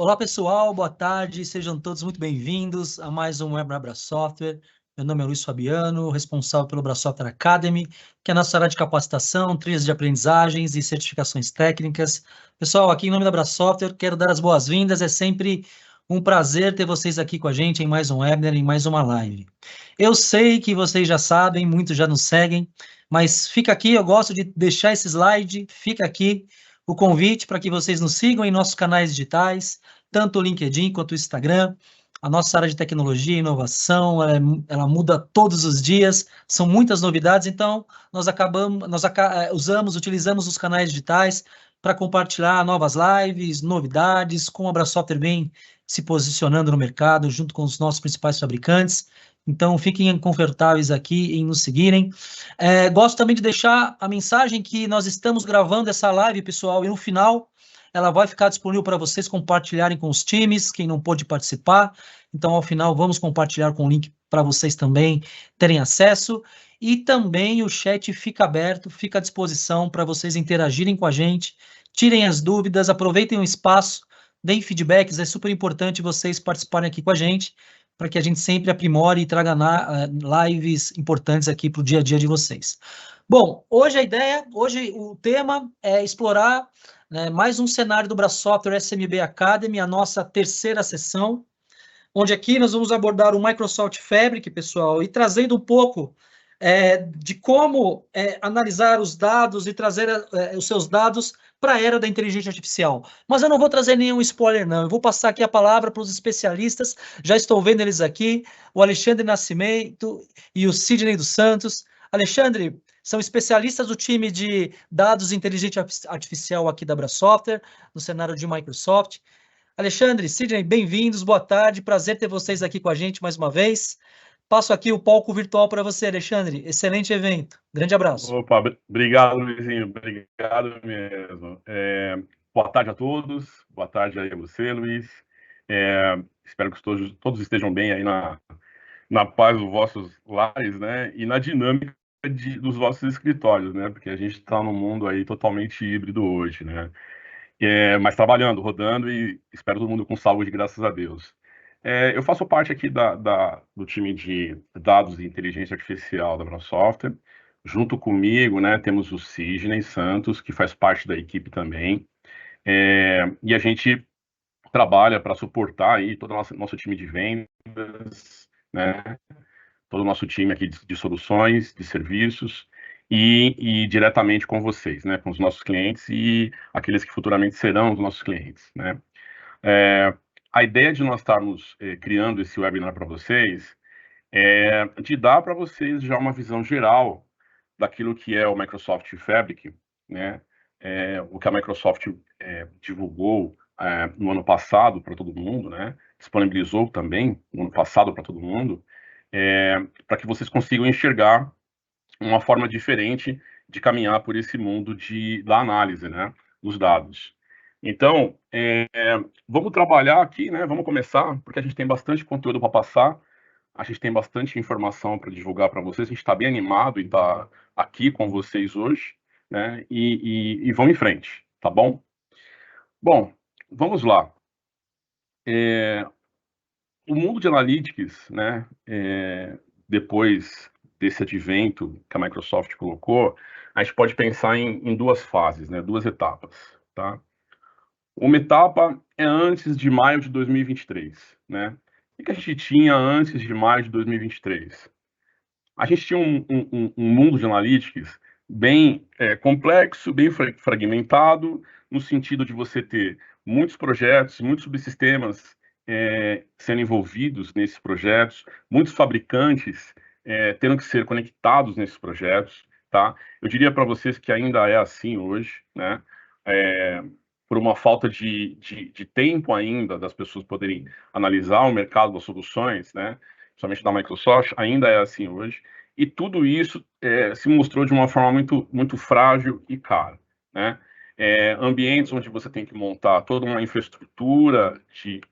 Olá, pessoal, boa tarde, sejam todos muito bem-vindos a mais um Web Abra Software. Meu nome é Luiz Fabiano, responsável pelo Abra Software Academy, que é a nossa área de capacitação, trilhas de aprendizagens e certificações técnicas. Pessoal, aqui em nome da Abra Software, quero dar as boas-vindas, é sempre um prazer ter vocês aqui com a gente em mais um webinar, em mais uma live. Eu sei que vocês já sabem, muitos já nos seguem, mas fica aqui, eu gosto de deixar esse slide, fica aqui o convite para que vocês nos sigam em nossos canais digitais, tanto o LinkedIn quanto o Instagram. A nossa área de tecnologia e inovação, ela muda todos os dias, são muitas novidades, então utilizamos os canais digitais para compartilhar novas lives, novidades, com a Abra Software bem se posicionando no mercado, junto com os nossos principais fabricantes. Então, fiquem confortáveis aqui em nos seguirem. Gosto também de deixar a mensagem que nós estamos gravando essa live, pessoal, e no final ela vai ficar disponível para vocês compartilharem com os times, quem não pôde participar. Então, ao final, vamos compartilhar com o link para vocês também terem acesso. E também o chat fica aberto, fica à disposição para vocês interagirem com a gente, tirem as dúvidas, aproveitem o espaço, deem feedbacks. É super importante vocês participarem aqui com a gente, para que a gente sempre aprimore e traga lives importantes aqui para o dia a dia de vocês. Bom, hoje o tema é explorar, né, mais um cenário do Abra Software SMB Academy, a nossa terceira sessão, onde aqui nós vamos abordar o Microsoft Fabric, pessoal, e trazendo um pouco de como analisar os dados e trazer os seus dados para a era da inteligência artificial. Mas eu não vou trazer nenhum spoiler, não. Eu vou passar aqui a palavra para os especialistas, já estou vendo eles aqui, o Alexandre Nascimento e o Sidney dos Santos. Alexandre, são especialistas do time de dados e inteligência artificial aqui da Abra Software, no cenário de Microsoft. Alexandre, Sidney, bem-vindos, boa tarde, prazer ter vocês aqui com a gente mais uma vez. Passo aqui o palco virtual para você, Alexandre. Excelente evento. Grande abraço. Opa, obrigado, Luizinho. Obrigado mesmo. Boa tarde a todos. Boa tarde aí a você, Luiz. Espero que todos estejam bem aí na paz dos vossos lares, né? E na dinâmica dos vossos escritórios, né? Porque a gente está num mundo aí totalmente híbrido hoje, né? Mas trabalhando, rodando e espero todo mundo com saúde, graças a Deus. Eu faço parte aqui do time de dados e inteligência artificial da Microsoft. Junto comigo, né, temos o Sidney Santos, que faz parte da equipe também. E a gente trabalha para suportar aí todo o nosso time de vendas, né, todo o nosso time aqui de soluções, de serviços, e diretamente com vocês, né, com os nossos clientes e aqueles que futuramente serão os nossos clientes, né. A ideia de nós estarmos criando esse webinar para vocês é de dar para vocês já uma visão geral daquilo que é o Microsoft Fabric, né? O que a Microsoft divulgou no ano passado para todo mundo, né? Disponibilizou também no ano passado para todo mundo, para que vocês consigam enxergar uma forma diferente de caminhar por esse mundo da análise, né? Dos dados. Então, vamos trabalhar aqui, né? Vamos começar, porque a gente tem bastante conteúdo para passar. A gente tem bastante informação para divulgar para vocês. A gente está bem animado em estar aqui com vocês hoje, né? E vamos em frente, tá bom? Bom, vamos lá. O mundo de analytics, né? Depois desse advento que a Microsoft colocou, a gente pode pensar em duas fases, né? Duas etapas, tá? Uma etapa é antes de maio de 2023, né? O que a gente tinha antes de maio de 2023? A gente tinha um mundo de analytics bem complexo, bem fragmentado, no sentido de você ter muitos projetos, muitos subsistemas sendo envolvidos nesses projetos, muitos fabricantes tendo que ser conectados nesses projetos, tá? Eu diria para vocês que ainda é assim hoje, né? Por uma falta de tempo ainda das pessoas poderem analisar o mercado das soluções, né? Principalmente da Microsoft, ainda é assim hoje. E tudo isso se mostrou de uma forma muito, muito frágil e cara, né? Ambientes onde você tem que montar toda uma infraestrutura de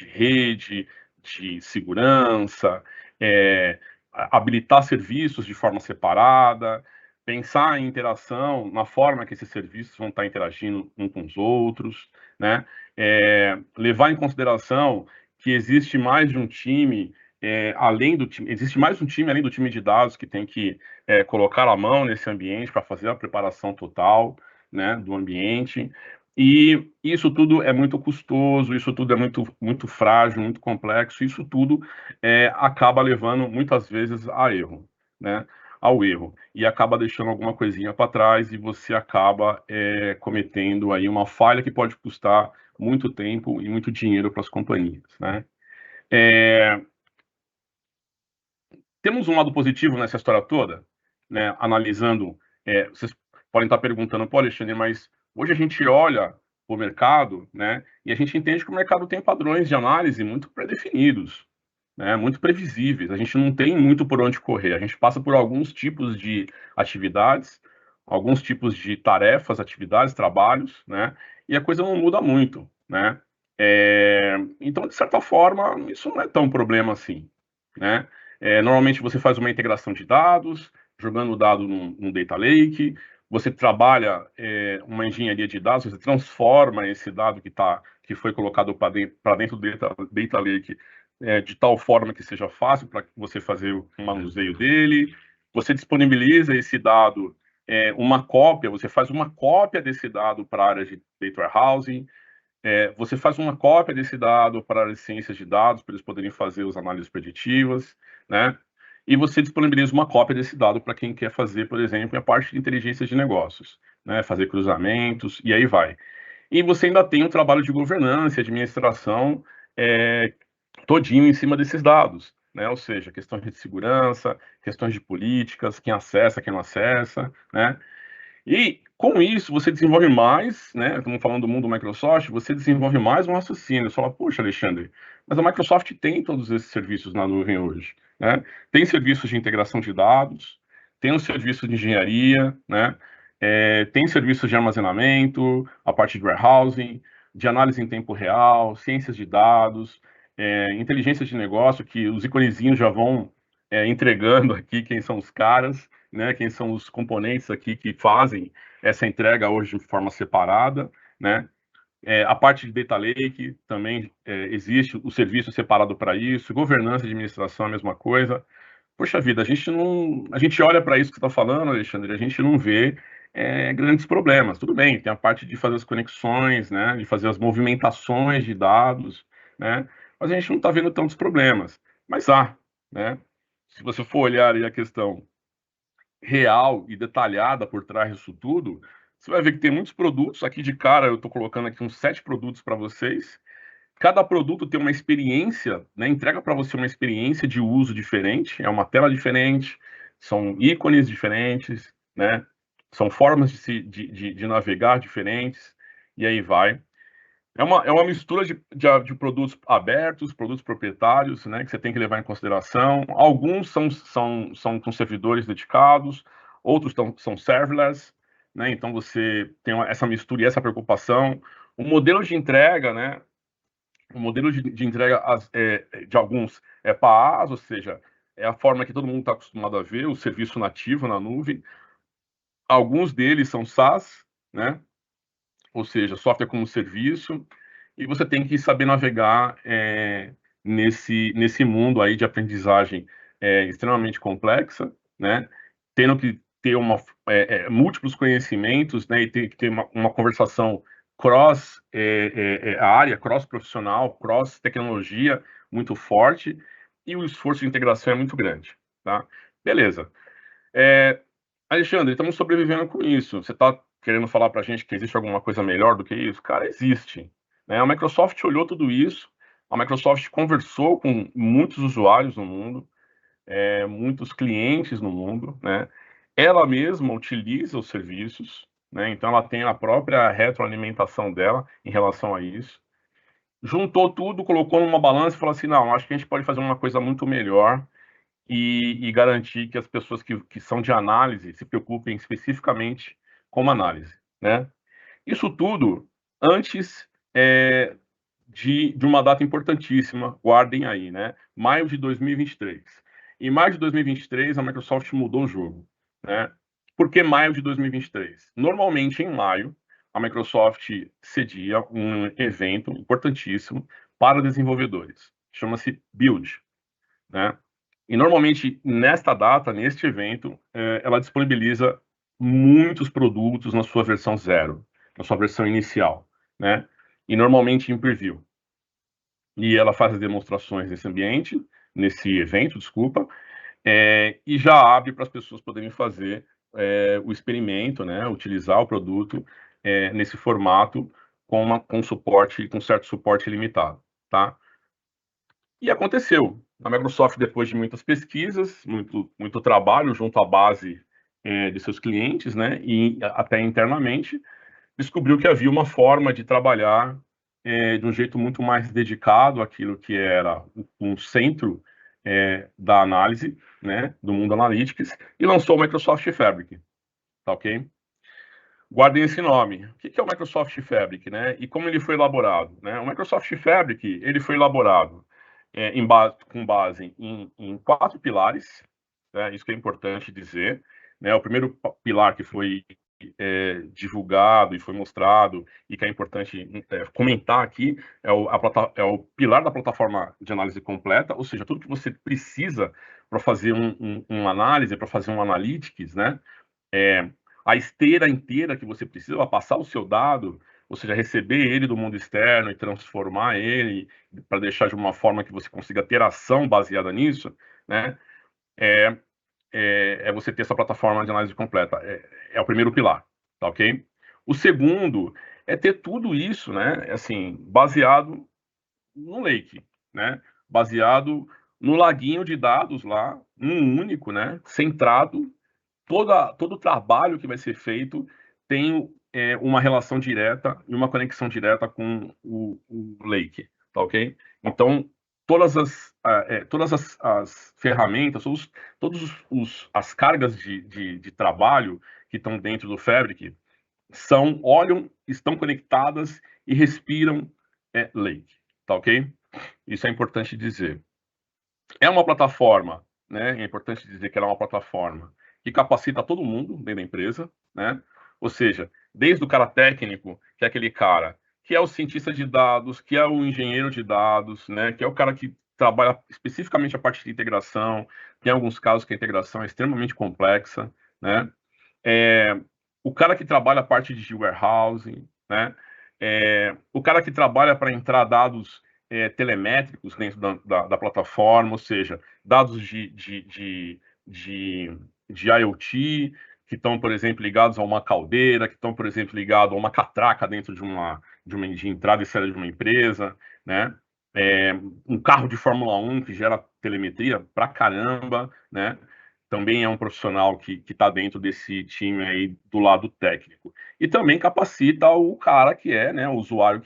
rede, de segurança, habilitar serviços de forma separada, pensar em interação, na forma que esses serviços vão estar interagindo uns com os outros, né? levar em consideração que existe mais de um time, além do time, existe mais um time além do time de dados que tem que colocar a mão nesse ambiente para fazer a preparação total, né, do ambiente. E isso tudo é muito custoso, isso tudo é muito frágil, muito complexo, isso tudo acaba levando muitas vezes a erro, né? Ao erro, e acaba deixando alguma coisinha para trás e você acaba cometendo aí uma falha que pode custar muito tempo e muito dinheiro para as companhias, né? Temos um lado positivo nessa história toda, né? Analisando, vocês podem estar perguntando, pô, Alexandre, mas hoje a gente olha o mercado, né? E a gente entende que o mercado tem padrões de análise muito pré-definidos, né? Muito previsíveis. A gente não tem muito por onde correr. A gente passa por alguns tipos de atividades, alguns tipos de tarefas, atividades, trabalhos, né? E a coisa não muda muito, né? Então, de certa forma, isso não é tão problema assim, né? Normalmente você faz uma integração de dados, jogando o dado num data lake, você trabalha uma engenharia de dados, você transforma esse dado que foi colocado para dentro do data lake de tal forma que seja fácil para você fazer o manuseio dele, você disponibiliza esse dado, uma cópia, você faz uma cópia desse dado para a área de data warehousing, você faz uma cópia desse dado para as ciências de dados, para eles poderem fazer as análises preditivas, né? E você disponibiliza uma cópia desse dado para quem quer fazer, por exemplo, a parte de inteligência de negócios, né? Fazer cruzamentos, e aí vai. E você ainda tem o trabalho de governança e administração todinho em cima desses dados, né? Ou seja, questões de segurança, questões de políticas, quem acessa, quem não acessa, né? E com isso você desenvolve mais, né? Estamos falando do mundo Microsoft, você desenvolve mais um raciocínio. Você fala, poxa, Alexandre, mas a Microsoft tem todos esses serviços na nuvem hoje, né? Tem serviços de integração de dados, tem um serviço de engenharia, né? Tem serviços de armazenamento, a parte de warehousing, de análise em tempo real, ciências de dados, inteligência de negócio, que os iconezinhos já vão entregando aqui quem são os caras, né, quem são os componentes aqui que fazem essa entrega hoje de forma separada, né? A parte de data lake também existe o serviço separado para isso, governança e administração a mesma coisa. Poxa vida, a gente olha para isso que você está falando, Alexandre, a gente não vê grandes problemas. Tudo bem, tem a parte de fazer as conexões, né, de fazer as movimentações de dados, né, mas a gente não está vendo tantos problemas. Mas há, né? Se você for olhar aí a questão real e detalhada por trás disso tudo, você vai ver que tem muitos produtos. Aqui de cara, eu estou colocando aqui uns 7 produtos para vocês. Cada produto tem uma experiência, né? Entrega para você uma experiência de uso diferente, é uma tela diferente, são ícones diferentes, né? São formas de navegar diferentes, e aí vai. É uma mistura de produtos abertos, produtos proprietários, né, que você tem que levar em consideração. Alguns são com servidores dedicados, outros são serverless, né, então você tem essa mistura e essa preocupação. O modelo de entrega, né, o modelo de entrega de alguns é PaaS, ou seja, é a forma que todo mundo está acostumado a ver, o serviço nativo na nuvem. Alguns deles são SaaS, né, ou seja, software como serviço, e você tem que saber navegar nesse mundo aí de aprendizagem extremamente complexa, né? Tendo que ter múltiplos conhecimentos, né? E ter que ter uma conversação cross área, cross profissional, cross tecnologia muito forte, e o esforço de integração é muito grande, tá? Beleza. Alexandre, estamos sobrevivendo com isso. Você está querendo falar para a gente que existe alguma coisa melhor do que isso? Cara, existe. Né? A Microsoft olhou tudo isso, a Microsoft conversou com muitos usuários no mundo, muitos clientes no mundo, né? Ela mesma utiliza os serviços, né? Então ela tem a própria retroalimentação dela em relação a isso. Juntou tudo, colocou numa balança e falou assim, não, acho que a gente pode fazer uma coisa muito melhor e garantir que as pessoas que são de análise se preocupem especificamente com análise, né? Isso tudo antes de uma data importantíssima, guardem aí, né? Maio de 2023. Em maio de 2023, a Microsoft mudou o jogo, né? Por que maio de 2023? Normalmente, em maio, a Microsoft cedia um evento importantíssimo para desenvolvedores. Chama-se Build, né? E normalmente nesta data, neste evento, ela disponibiliza muitos produtos na sua versão zero, na sua versão inicial, né? E normalmente em preview. E ela faz as demonstrações nesse ambiente, nesse evento, desculpa, e já abre para as pessoas poderem fazer o experimento, né? Utilizar o produto nesse formato com suporte, com certo suporte limitado, tá? E aconteceu. A Microsoft, depois de muitas pesquisas, muito trabalho junto à base de seus clientes, né, e até internamente, descobriu que havia uma forma de trabalhar de um jeito muito mais dedicado àquilo que era um centro da análise, né, do mundo analytics, e lançou o Microsoft Fabric, tá ok? Guardem esse nome. O que é o Microsoft Fabric, né? E como ele foi elaborado, né? O Microsoft Fabric ele foi elaborado com base em 4 pilares, né? Isso que é importante dizer, né? O primeiro pilar que foi divulgado e foi mostrado e que é importante comentar aqui é o pilar da plataforma de análise completa, ou seja, tudo que você precisa para fazer uma análise, para fazer um analytics, né? A esteira inteira que você precisa para passar o seu dado, ou seja, receber ele do mundo externo e transformar ele para deixar de uma forma que você consiga ter ação baseada nisso, né? É você ter essa plataforma de análise completa. É o primeiro pilar, tá ok? O segundo é ter tudo isso, né? Assim, baseado no Lake, né? Baseado no laguinho de dados lá, um único, né? Centrado todo o trabalho que vai ser feito tem uma relação direta e uma conexão direta com o Lake, tá ok? Então, todas as ferramentas, as cargas de trabalho que estão dentro do Fabric olham, estão conectadas e respiram Lake, tá ok? Isso é importante dizer. É uma plataforma, né? É importante dizer que ela é uma plataforma que capacita todo mundo dentro da empresa, né? Ou seja, desde o cara técnico, que é aquele cara que é o cientista de dados, que é o engenheiro de dados, né? Que é o cara que trabalha especificamente a parte de integração. Tem alguns casos que a integração é extremamente complexa, né? O cara que trabalha a parte de warehousing, né? O cara que trabalha para entrar dados telemétricos dentro da plataforma, ou seja, dados de IoT, que estão, por exemplo, ligados a uma caldeira, que estão, por exemplo, ligados a uma catraca dentro de entrada e saída de uma empresa, né? Um carro de Fórmula 1 que gera telemetria pra caramba, né? Também é um profissional que está dentro desse time aí do lado técnico. E também capacita o cara que é, né, o usuário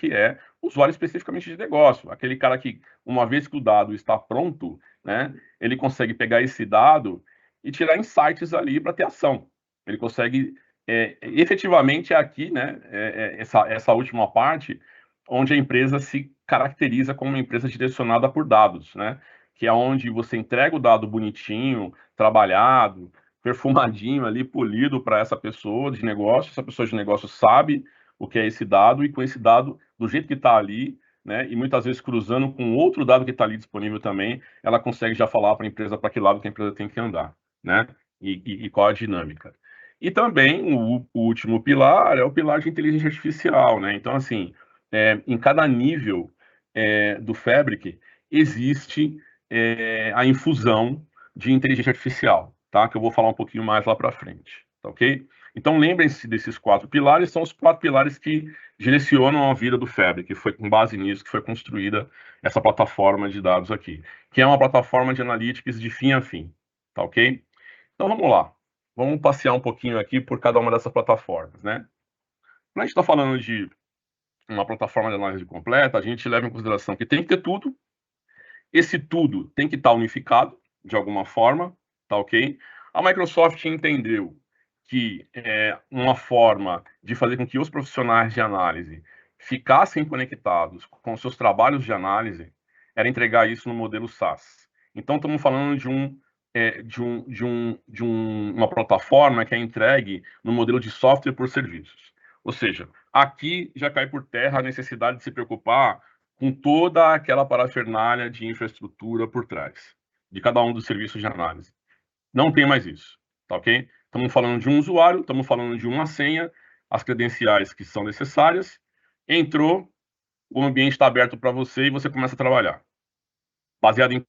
usuário especificamente de negócio, aquele cara que, uma vez que o dado está pronto, né, ele consegue pegar esse dado e tirar insights ali para ter ação. Ele consegue, efetivamente, aqui, né, essa última parte, onde a empresa se caracteriza como uma empresa direcionada por dados, né, que é onde você entrega o dado bonitinho, trabalhado, perfumadinho ali, polido para essa pessoa de negócio. Essa pessoa de negócio sabe o que é esse dado e com esse dado, do jeito que está ali, né, e muitas vezes cruzando com outro dado que está ali disponível também, ela consegue já falar para a empresa para que lado que a empresa tem que andar, né, e qual a dinâmica. E também o último pilar é o pilar de inteligência artificial, né? Então, assim, em cada nível do Fabric existe a infusão de inteligência artificial, tá? Que eu vou falar um pouquinho mais lá para frente, tá ok? Então lembrem-se desses 4 pilares, são os 4 pilares que direcionam a vida do Fabric, que foi com base nisso que foi construída essa plataforma de dados aqui, que é uma plataforma de analytics de fim a fim, tá ok? Então vamos lá, vamos passear um pouquinho aqui por cada uma dessas plataformas, né? Quando a gente está falando de uma plataforma de análise completa, a gente leva em consideração que tem que ter tudo, esse tudo tem que estar unificado, de alguma forma, tá ok? A Microsoft entendeu que uma forma de fazer com que os profissionais de análise ficassem conectados com seus trabalhos de análise era entregar isso no modelo SaaS. Então, estamos falando uma plataforma que é entregue no modelo de software por serviços. Ou seja, aqui já cai por terra a necessidade de se preocupar com toda aquela parafernália de infraestrutura por trás, de cada um dos serviços de análise. Não tem mais isso, tá ok? Estamos falando de um usuário, estamos falando de uma senha, as credenciais que são necessárias, entrou, o ambiente está aberto para você e você começa a trabalhar, baseado em...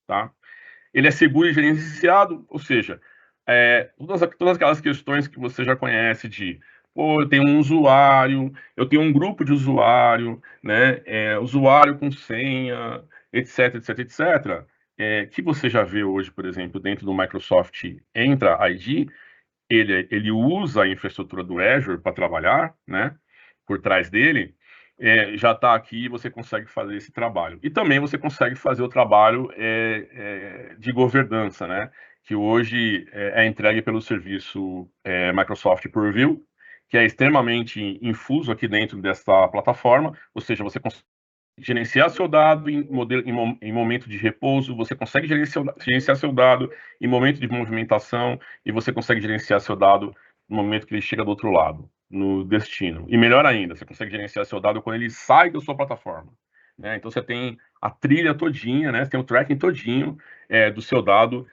Tá? Ele é seguro e gerenciado, ou seja, todas aquelas questões que você já conhece de, pô, eu tenho um usuário, eu tenho um grupo de usuário, né, usuário com senha, etc, etc, etc, que você já vê hoje, por exemplo, dentro do Microsoft Entra ID, ele usa a infraestrutura do Azure para trabalhar, né, por trás dele, já está aqui e você consegue fazer esse trabalho. E também você consegue fazer o trabalho de governança, né, que hoje é entregue pelo serviço Microsoft Purview, que é extremamente infuso aqui dentro dessa plataforma, ou seja, você consegue gerenciar seu dado em momento de repouso, você consegue gerenciar seu dado em momento de movimentação e você consegue gerenciar seu dado no momento que ele chega do outro lado, no destino. E melhor ainda, você consegue gerenciar seu dado quando ele sai da sua plataforma. Né? Então você tem a trilha todinha, né? Você tem o tracking todinho do seu dado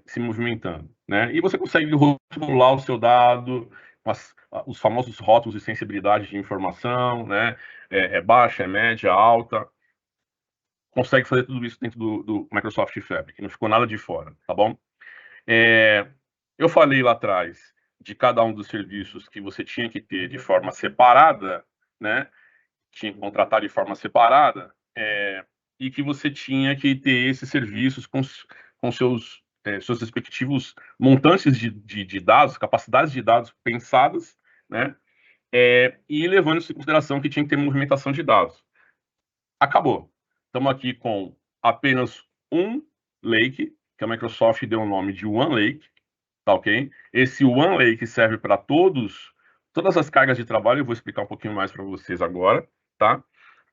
se movimentando. Né? E você consegue rotular o seu dado, os famosos rótulos de sensibilidade de informação, né? Baixa, é média, alta. Consegue fazer tudo isso dentro do Microsoft Fabric, não ficou nada de fora, tá bom? Eu falei lá atrás de cada um dos serviços que você tinha que ter de forma separada, né? Tinha que contratar de forma separada, e que você tinha que ter esses serviços com seus respectivos montantes de dados, capacidades de dados pensadas, né? E levando isso em consideração que tinha que ter movimentação de dados. Acabou. Estamos aqui com apenas um lake, que a Microsoft deu o nome de One Lake, tá ok? Esse One Lake serve para todas as cargas de trabalho, eu vou explicar um pouquinho mais para vocês agora, tá?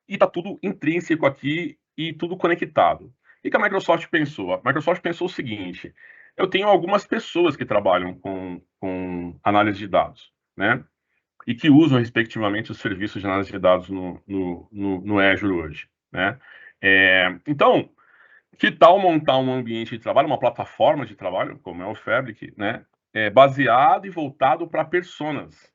E tá tudo intrínseco aqui e tudo conectado. O que a Microsoft pensou? A Microsoft pensou o seguinte: eu tenho algumas pessoas que trabalham com análise de dados, né? E que usam, respectivamente, os serviços de análise de dados no Azure hoje, né? Então, que tal montar um ambiente de trabalho, uma plataforma de trabalho, como é o Fabric, né? Baseado e voltado para personas,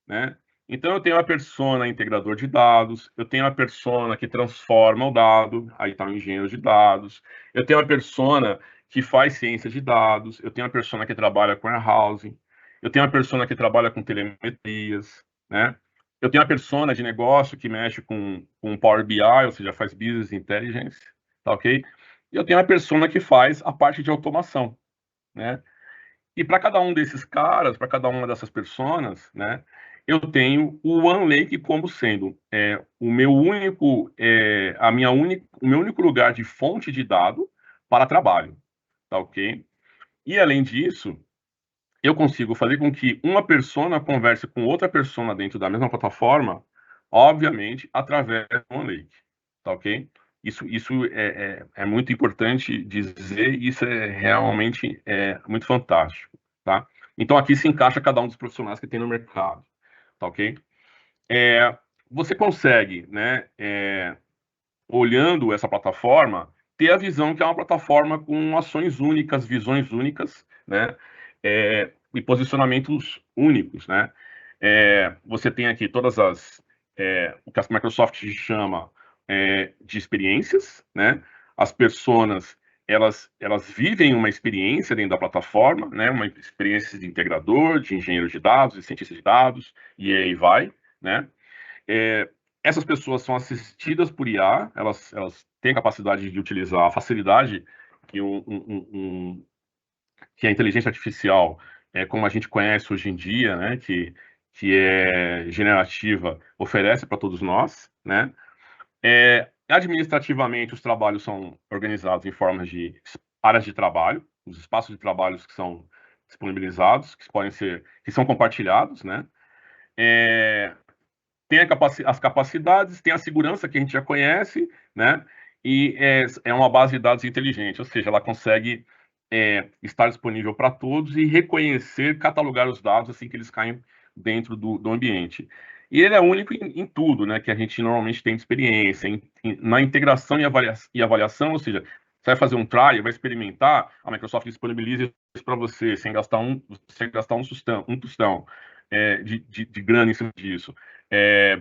né? Então, eu tenho a persona integrador de dados, eu tenho a persona que transforma o dado, aí está o engenheiro de dados, eu tenho a persona que faz ciência de dados, eu tenho a persona que trabalha com warehousing, eu tenho a persona que trabalha com telemetrias, né? Eu tenho a persona de negócio que mexe com Power BI, ou seja, faz Business Intelligence, tá ok? E eu tenho a persona que faz a parte de automação, né? E para cada um desses caras, para cada uma dessas personas, né, eu tenho o OneLake como sendo o meu único, o meu único lugar de fonte de dado para trabalho, tá ok? E além disso, eu consigo fazer com que uma persona converse com outra persona dentro da mesma plataforma, obviamente, através do OneLake, tá ok? Isso é muito importante dizer, e isso é realmente muito fantástico, tá? Então, aqui se encaixa cada um dos profissionais que tem no mercado, tá ok? Você consegue, né, olhando essa plataforma, ter a visão que é uma plataforma com ações únicas, visões únicas, né? E posicionamentos únicos, né? Você tem aqui o que a Microsoft chama de experiências, né? As pessoas elas vivem uma experiência dentro da plataforma, né? Uma experiência de integrador, de engenheiro de dados, de cientista de dados, e aí vai, né? Essas pessoas são assistidas por IA, elas têm a capacidade de utilizar a facilidade que, que a inteligência artificial, como a gente conhece hoje em dia, né, que é generativa, oferece para todos nós, né? Administrativamente, os trabalhos são organizados em formas de áreas de trabalho, os espaços de trabalho que são disponibilizados, que são compartilhados, né? Tem as capacidades, tem a segurança que a gente já conhece, né? E é uma base de dados inteligente, ou seja, ela consegue estar disponível para todos e reconhecer, catalogar os dados assim que eles caem dentro do ambiente. E ele é único em tudo, né, que a gente normalmente tem de experiência, na integração e avaliação, ou seja, você vai fazer um trial, vai experimentar, a Microsoft disponibiliza isso para você, sem gastar um tostão de grana em cima disso.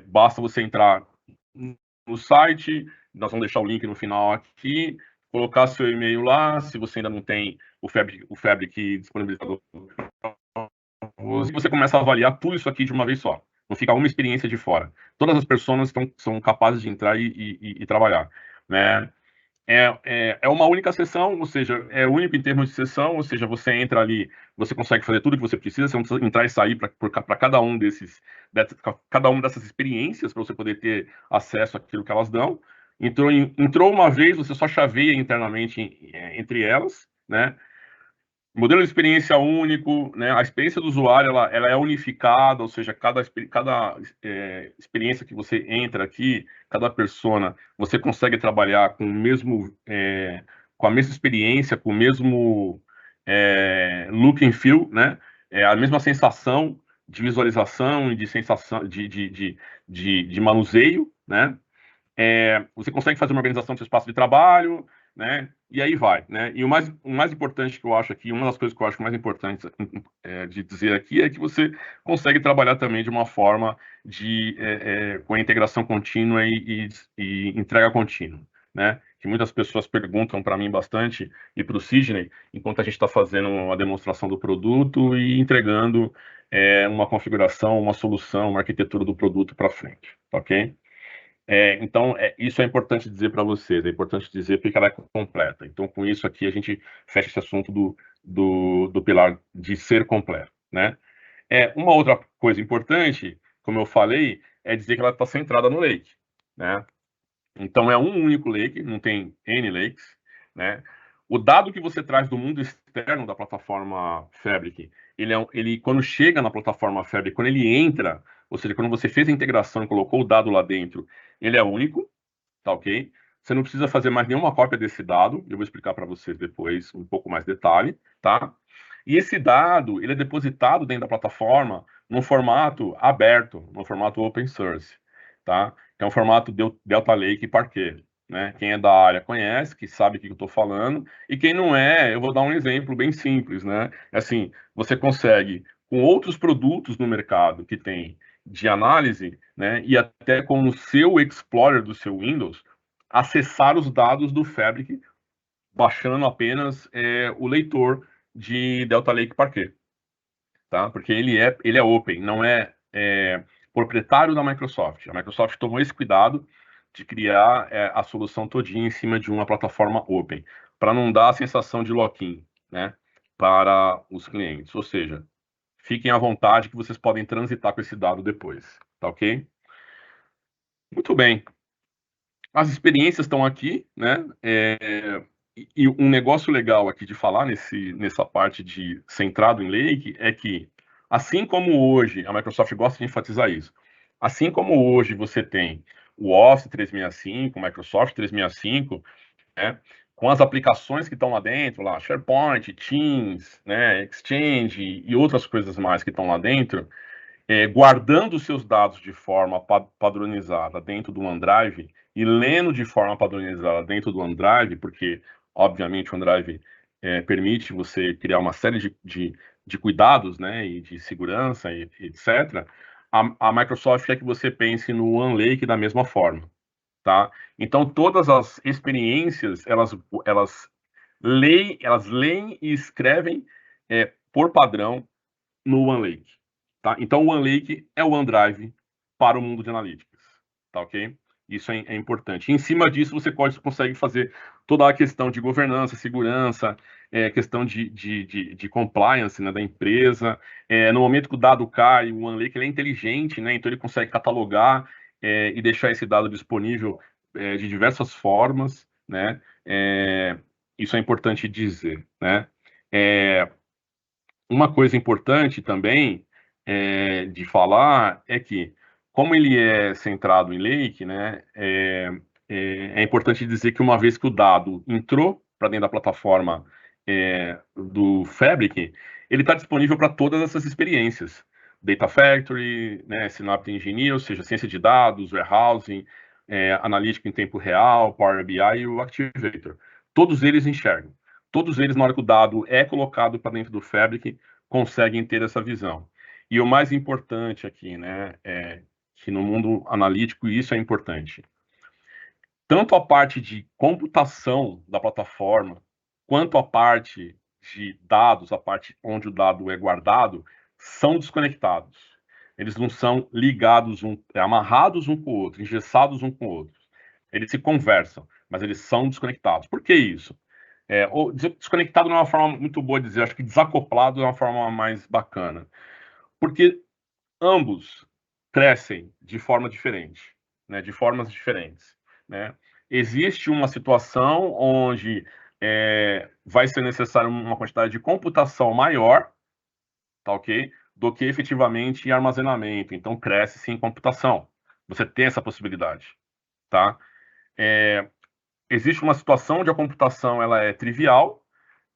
Basta você entrar no site, nós vamos deixar o link no final aqui, colocar seu e-mail lá, se você ainda não tem o Fabric disponibilizado, e você começa a avaliar tudo isso aqui de uma vez só. Não fica uma experiência de fora. Todas as pessoas são capazes de entrar e trabalhar, né? É uma única sessão, ou seja, é único em termos de sessão, ou seja, você entra ali, você consegue fazer tudo que você precisa, você não precisa entrar e sair para cada uma dessas experiências, para você poder ter acesso àquilo que elas dão. Entrou uma vez, você só chaveia internamente entre elas, né? Modelo de experiência único, né? A experiência do usuário ela é unificada, ou seja, cada experiência que você entra aqui, cada persona, você consegue trabalhar com o mesmo, com a mesma experiência, com o mesmo look and feel, né? A mesma sensação de visualização e de sensação de manuseio, né? Você consegue fazer uma organização do seu espaço de trabalho, né? E aí vai, né? E o mais importante que eu acho aqui, uma das coisas que eu acho mais importantes de dizer aqui é que você consegue trabalhar também de uma forma com a integração contínua e entrega contínua, né? Que muitas pessoas perguntam para mim bastante e para o Sidney, enquanto a gente está fazendo uma demonstração do produto e entregando uma configuração, uma solução, uma arquitetura do produto para frente, ok? Então, isso é importante dizer para vocês, é importante dizer porque ela é completa. Então, com isso aqui, a gente fecha esse assunto do pilar de ser completo, né? Uma outra coisa importante, como eu falei, é dizer que ela está centrada no lake, né? Então, é um único lake, não tem N lakes, né? O dado que você traz do mundo externo da plataforma Fabric, ele quando chega na plataforma Fabric, quando ele entra, ou seja, quando você fez a integração e colocou o dado lá dentro, ele é único, tá ok? Você não precisa fazer mais nenhuma cópia desse dado, eu vou explicar para vocês depois um pouco mais detalhe, tá? E esse dado, ele é depositado dentro da plataforma num formato aberto, no formato open source, tá? Que é um formato Delta Lake e Parquet, né? Quem é da área conhece, que sabe o que eu estou falando, e quem não é, eu vou dar um exemplo bem simples, né? Assim, você consegue, com outros produtos no mercado que tem de análise, né, e até com o seu Explorer do seu Windows, acessar os dados do Fabric, baixando apenas o leitor de Delta Lake Parquet, tá? Porque ele é open, não é proprietário da Microsoft. A Microsoft tomou esse cuidado de criar a solução todinha em cima de uma plataforma open, para não dar a sensação de lock-in, né, para os clientes. Ou seja, fiquem à vontade que vocês podem transitar com esse dado depois, tá ok? Muito bem. As experiências estão aqui, né? E um negócio legal aqui de falar nessa parte de centrado em Lake é que, assim como hoje, a Microsoft gosta de enfatizar isso, assim como hoje você tem o Office 365, o Microsoft 365, né? Com as aplicações que estão lá dentro, lá, SharePoint, Teams, né, Exchange e outras coisas mais que estão lá dentro, guardando os seus dados de forma padronizada dentro do OneDrive e lendo de forma padronizada dentro do OneDrive, porque, obviamente, o OneDrive permite você criar uma série de cuidados, né, e de segurança, e etc., a Microsoft quer que você pense no OneLake da mesma forma, tá? Então, todas as experiências, elas leem e escrevem por padrão no OneLake, tá? Então, o OneLake é o OneDrive para o mundo de analíticas, tá ok? Isso é importante. Em cima disso, você consegue fazer toda a questão de governança, segurança, questão de compliance, né, da empresa. No momento que o dado cai, o OneLake ele é inteligente, né? Então ele consegue catalogar e deixar esse dado disponível de diversas formas, né? Isso é importante dizer, né? Uma coisa importante também de falar é que, como ele é centrado em Lake, né, é importante dizer que uma vez que o dado entrou para dentro da plataforma do Fabric, ele está disponível para todas essas experiências. Data Factory, né, Synapse Engineer, ou seja, ciência de dados, warehousing, analítica em tempo real, Power BI e o Activator. Todos eles enxergam. Todos eles, na hora que o dado é colocado para dentro do Fabric, conseguem ter essa visão. E o mais importante aqui, né, é que no mundo analítico isso é importante. Tanto a parte de computação da plataforma, quanto a parte de dados, a parte onde o dado é guardado, são desconectados. Eles não são ligados, amarrados um com o outro, engessados um com o outro. Eles se conversam, mas eles são desconectados. Por que isso? Desconectado não é uma forma muito boa de dizer, acho que desacoplado é uma forma mais bacana. Porque ambos crescem de forma diferente, né, de formas diferentes, né? Existe uma situação onde vai ser necessário uma quantidade de computação maior, tá ok? Do que efetivamente armazenamento. Então, cresce sim computação. Você tem essa possibilidade, tá? Existe uma situação onde a computação ela é trivial,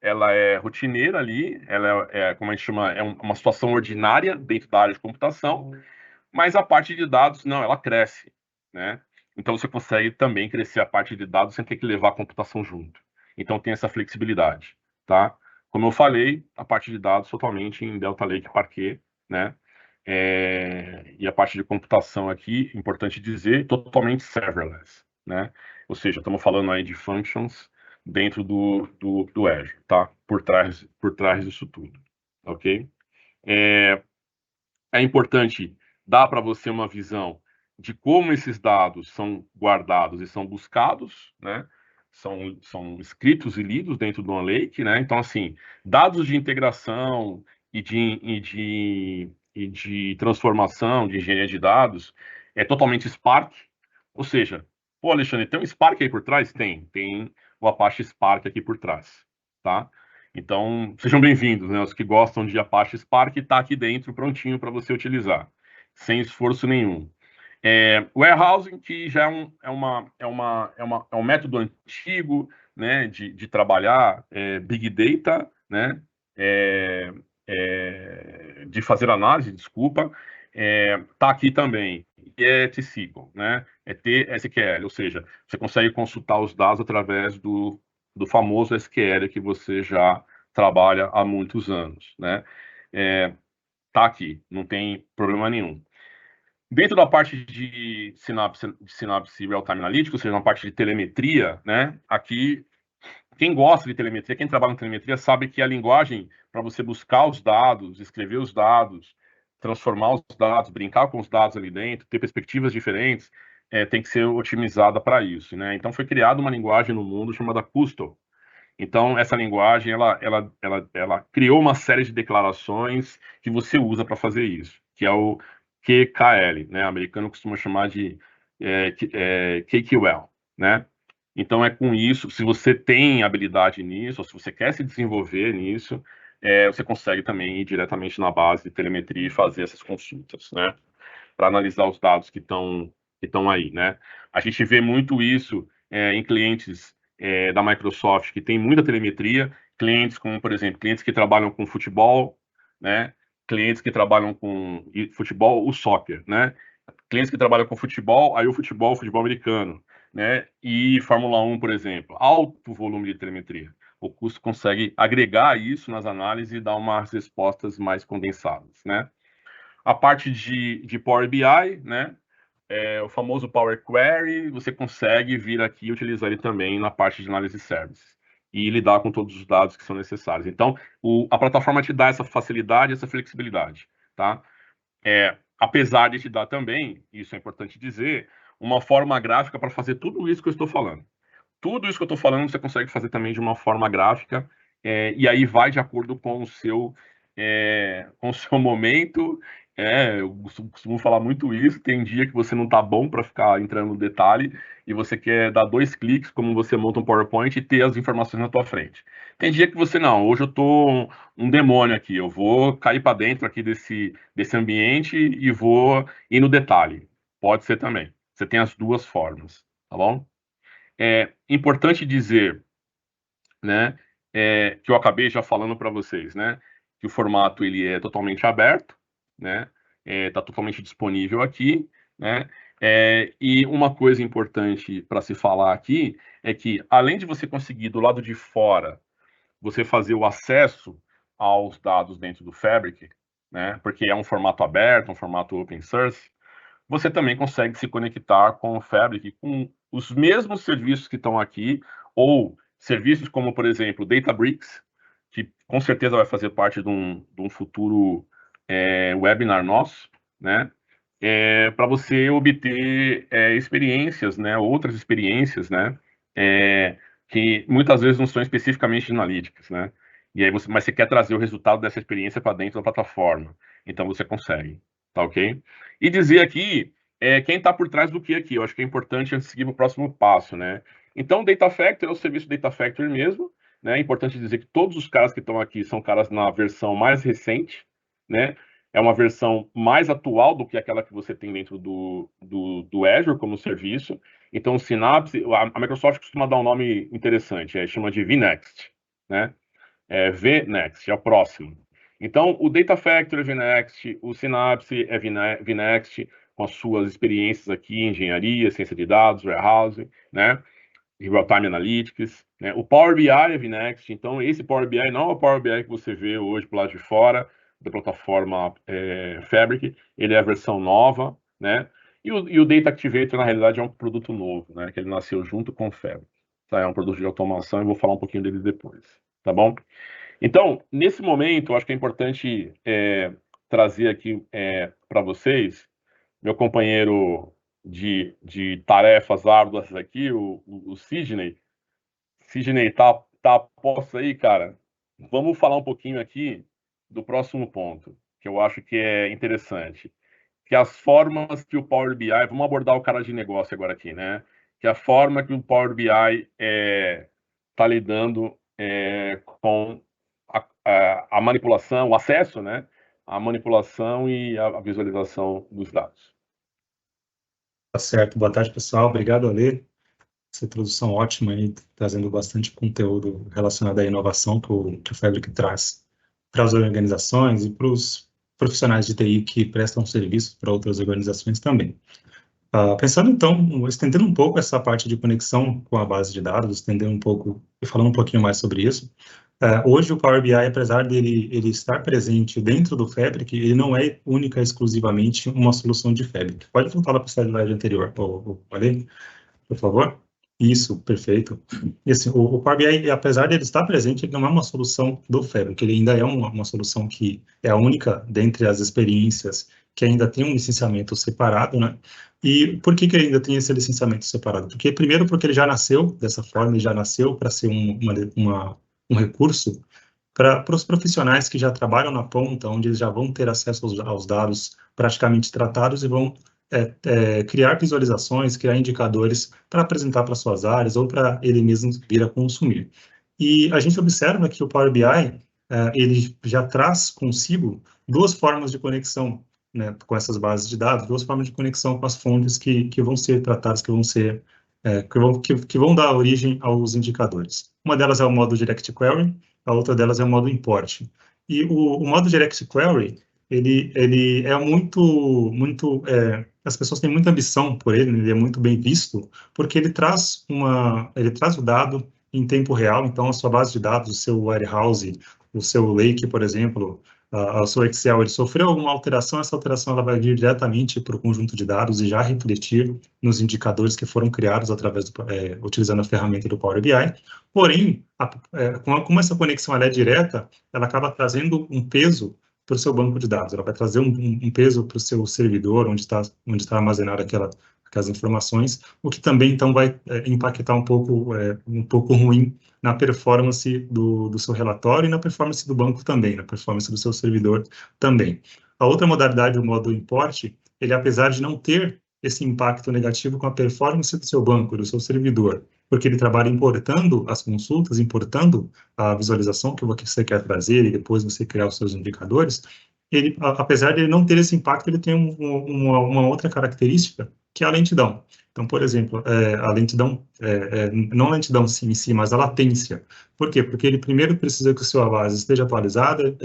ela é rotineira ali, ela como a gente chama, uma situação ordinária dentro da área de computação, mas a parte de dados, não, ela cresce, né? Então você consegue também crescer a parte de dados sem ter que levar a computação junto. Então tem essa flexibilidade, tá? Como eu falei, a parte de dados totalmente em Delta Lake Parquet, né? E a parte de computação aqui, importante dizer, totalmente serverless, né? Ou seja, estamos falando aí de functions dentro do Azure, tá? Por trás disso tudo, ok? É importante dar para você uma visão de como esses dados são guardados e são buscados, né? São escritos e lidos dentro do OneLake, né? Então, assim, dados de integração e de transformação, de engenharia de dados, é totalmente Spark. Ou seja, pô, Alexandre, tem um Spark aí por trás? Tem o Apache Spark aqui por trás, tá? Então, sejam bem-vindos, né? Os que gostam de Apache Spark está aqui dentro, prontinho para você utilizar, sem esforço nenhum. Warehousing, que já é um método antigo, né, de trabalhar Big Data, né, de fazer análise, desculpa, está aqui também. E é T-SQL, né, é TSQL, ou seja, você consegue consultar os dados através do famoso SQL que você já trabalha há muitos anos, né? Tá aqui, não tem problema nenhum. Dentro da parte de Synapse Real-Time Analytics, ou seja, na parte de telemetria, né? Aqui, quem gosta de telemetria, quem trabalha com telemetria, sabe que a linguagem para você buscar os dados, escrever os dados, transformar os dados, brincar com os dados ali dentro, ter perspectivas diferentes, tem que ser otimizada para isso, né? Então, foi criada uma linguagem no mundo chamada Custom. Então, essa linguagem, ela criou uma série de declarações que você usa para fazer isso, que é o QKL, né? O americano costuma chamar de KQL, né? Então, é com isso, se você tem habilidade nisso, ou se você quer se desenvolver nisso, você consegue também ir diretamente na base de telemetria e fazer essas consultas, né? Para analisar os dados que estão aí, né? A gente vê muito isso em clientes da Microsoft que tem muita telemetria, clientes como, por exemplo, clientes que trabalham com futebol, né? Clientes que trabalham com futebol, o soccer, né? Clientes que trabalham com futebol, aí o futebol americano, né? E Fórmula 1, por exemplo, alto volume de telemetria. O custo consegue agregar isso nas análises e dar umas respostas mais condensadas, né? A parte de Power BI, né? O famoso Power Query, você consegue vir aqui e utilizar ele também na parte de análise de services e lidar com todos os dados que são necessários. Então, a plataforma te dá essa facilidade, essa flexibilidade, tá? Apesar de te dar também, isso é importante dizer, uma forma gráfica para fazer tudo isso que eu estou falando. Tudo isso que eu estou falando você consegue fazer também de uma forma gráfica, e aí vai de acordo com o seu momento. Eu costumo falar muito isso. Tem dia que você não está bom para ficar entrando no detalhe e você quer dar 2 cliques, como você monta um PowerPoint e ter as informações na tua frente. Tem dia que você não, hoje eu estou um demônio aqui, eu vou cair para dentro aqui desse ambiente e vou ir no detalhe. Pode ser também. Você tem as duas formas, tá bom? É importante dizer, né, que eu acabei já falando para vocês, né? Que o formato ele é totalmente aberto, né? Está totalmente disponível aqui, né? E uma coisa importante para se falar aqui é que, além de você conseguir do lado de fora, você fazer o acesso aos dados dentro do Fabric, né? Porque é um formato aberto, um formato open source, você também consegue se conectar com o Fabric, com os mesmos serviços que estão aqui, ou serviços como, por exemplo, Databricks, que com certeza vai fazer parte de um futuro webinar nosso, né? Para você obter experiências, né? Outras experiências, né? Que muitas vezes não são especificamente analíticas, né? E aí mas você quer trazer o resultado dessa experiência para dentro da plataforma. Então você consegue, tá ok? E dizer aqui quem está por trás do que aqui. Eu acho que é importante antes de seguir para o próximo passo, né? Então, o Data Factory é o serviço Data Factory mesmo, né? É importante dizer que todos os caras que estão aqui são caras na versão mais recente, né? É uma versão mais atual do que aquela que você tem dentro do Azure como serviço. Então, o Synapse, a Microsoft costuma dar um nome interessante, chama de vNext, né? vNext, é o próximo. Então, o Data Factory é vNext, o Synapse é vNext, com as suas experiências aqui em engenharia, ciência de dados, warehousing, né? Real-time Analytics, né? O Power BI é vNext, então esse Power BI não é o Power BI que você vê hoje pro lado de fora da plataforma Fabric, ele é a versão nova, né? E o Data Activator, na realidade, é um produto novo, né? Que ele nasceu junto com o Fabric. Tá? É um produto de automação, eu vou falar um pouquinho dele depois, tá bom? Então, nesse momento, eu acho que é importante trazer aqui para vocês, meu companheiro de tarefas árduas aqui, o Sidney. Sidney, tá a posto aí, cara? Vamos falar um pouquinho aqui do próximo ponto, que eu acho que é interessante. Que as formas que o Power BI... Vamos abordar o cara de negócio agora aqui, né? Que a forma que o Power BI está lidando com a manipulação, o acesso, né? A manipulação e a visualização dos dados. Tá certo. Boa tarde, pessoal. Obrigado, Ale. Essa introdução ótima aí, trazendo bastante conteúdo relacionado à inovação que o Fabric traz para as organizações e para os profissionais de TI que prestam serviço para outras organizações também. Pensando então, estendendo um pouco essa parte de conexão com a base de dados, estendendo um pouco e falando um pouquinho mais sobre isso, hoje o Power BI, apesar dele ele estar presente dentro do Fabric, ele não é única e exclusivamente uma solução de Fabric. Pode voltar lá para a slide anterior, Ale, por favor? Isso, perfeito. E assim, o Power BI, apesar de ele estar presente, ele não é uma solução do Fabric, ele ainda é uma solução que é a única dentre as experiências que ainda tem um licenciamento separado, né? E por que ele ainda tem esse licenciamento separado? Primeiro, porque ele já nasceu dessa forma, ele já nasceu para ser um recurso para os profissionais que já trabalham na ponta, onde eles já vão ter acesso aos dados praticamente tratados e vão criar visualizações, criar indicadores para apresentar para suas áreas ou para ele mesmo vir a consumir. E a gente observa que o Power BI, ele já traz consigo duas formas de conexão, né, com essas bases de dados, duas formas de conexão com as fontes que vão ser tratadas, que vão dar origem aos indicadores. Uma delas é o modo Direct Query, a outra delas é o modo Import. E o modo Direct Query, ele é as pessoas têm muita ambição por ele, ele é muito bem visto, porque ele traz o dado em tempo real, então a sua base de dados, o seu warehouse, o seu lake, por exemplo, o seu Excel, ele sofreu alguma alteração, essa alteração ela vai vir diretamente para o conjunto de dados e já refletir nos indicadores que foram criados utilizando a ferramenta do Power BI. Porém, como essa conexão ela é direta, ela acaba trazendo um peso para o seu banco de dados, ela vai trazer um peso para o seu servidor, onde está armazenada aquelas informações, o que também, então, vai impactar um pouco ruim na performance do seu relatório e na performance do banco também, na performance do seu servidor também. A outra modalidade, o modo import, ele, apesar de não ter esse impacto negativo com a performance do seu banco, do seu servidor, porque ele trabalha importando as consultas, importando a visualização que você quer trazer e depois você criar os seus indicadores, apesar de ele não ter esse impacto, ele tem uma outra característica, que é a lentidão. Então, por exemplo, a lentidão, não a lentidão em si, mas a latência. Por quê? Porque ele primeiro precisa que o seu base esteja atualizada,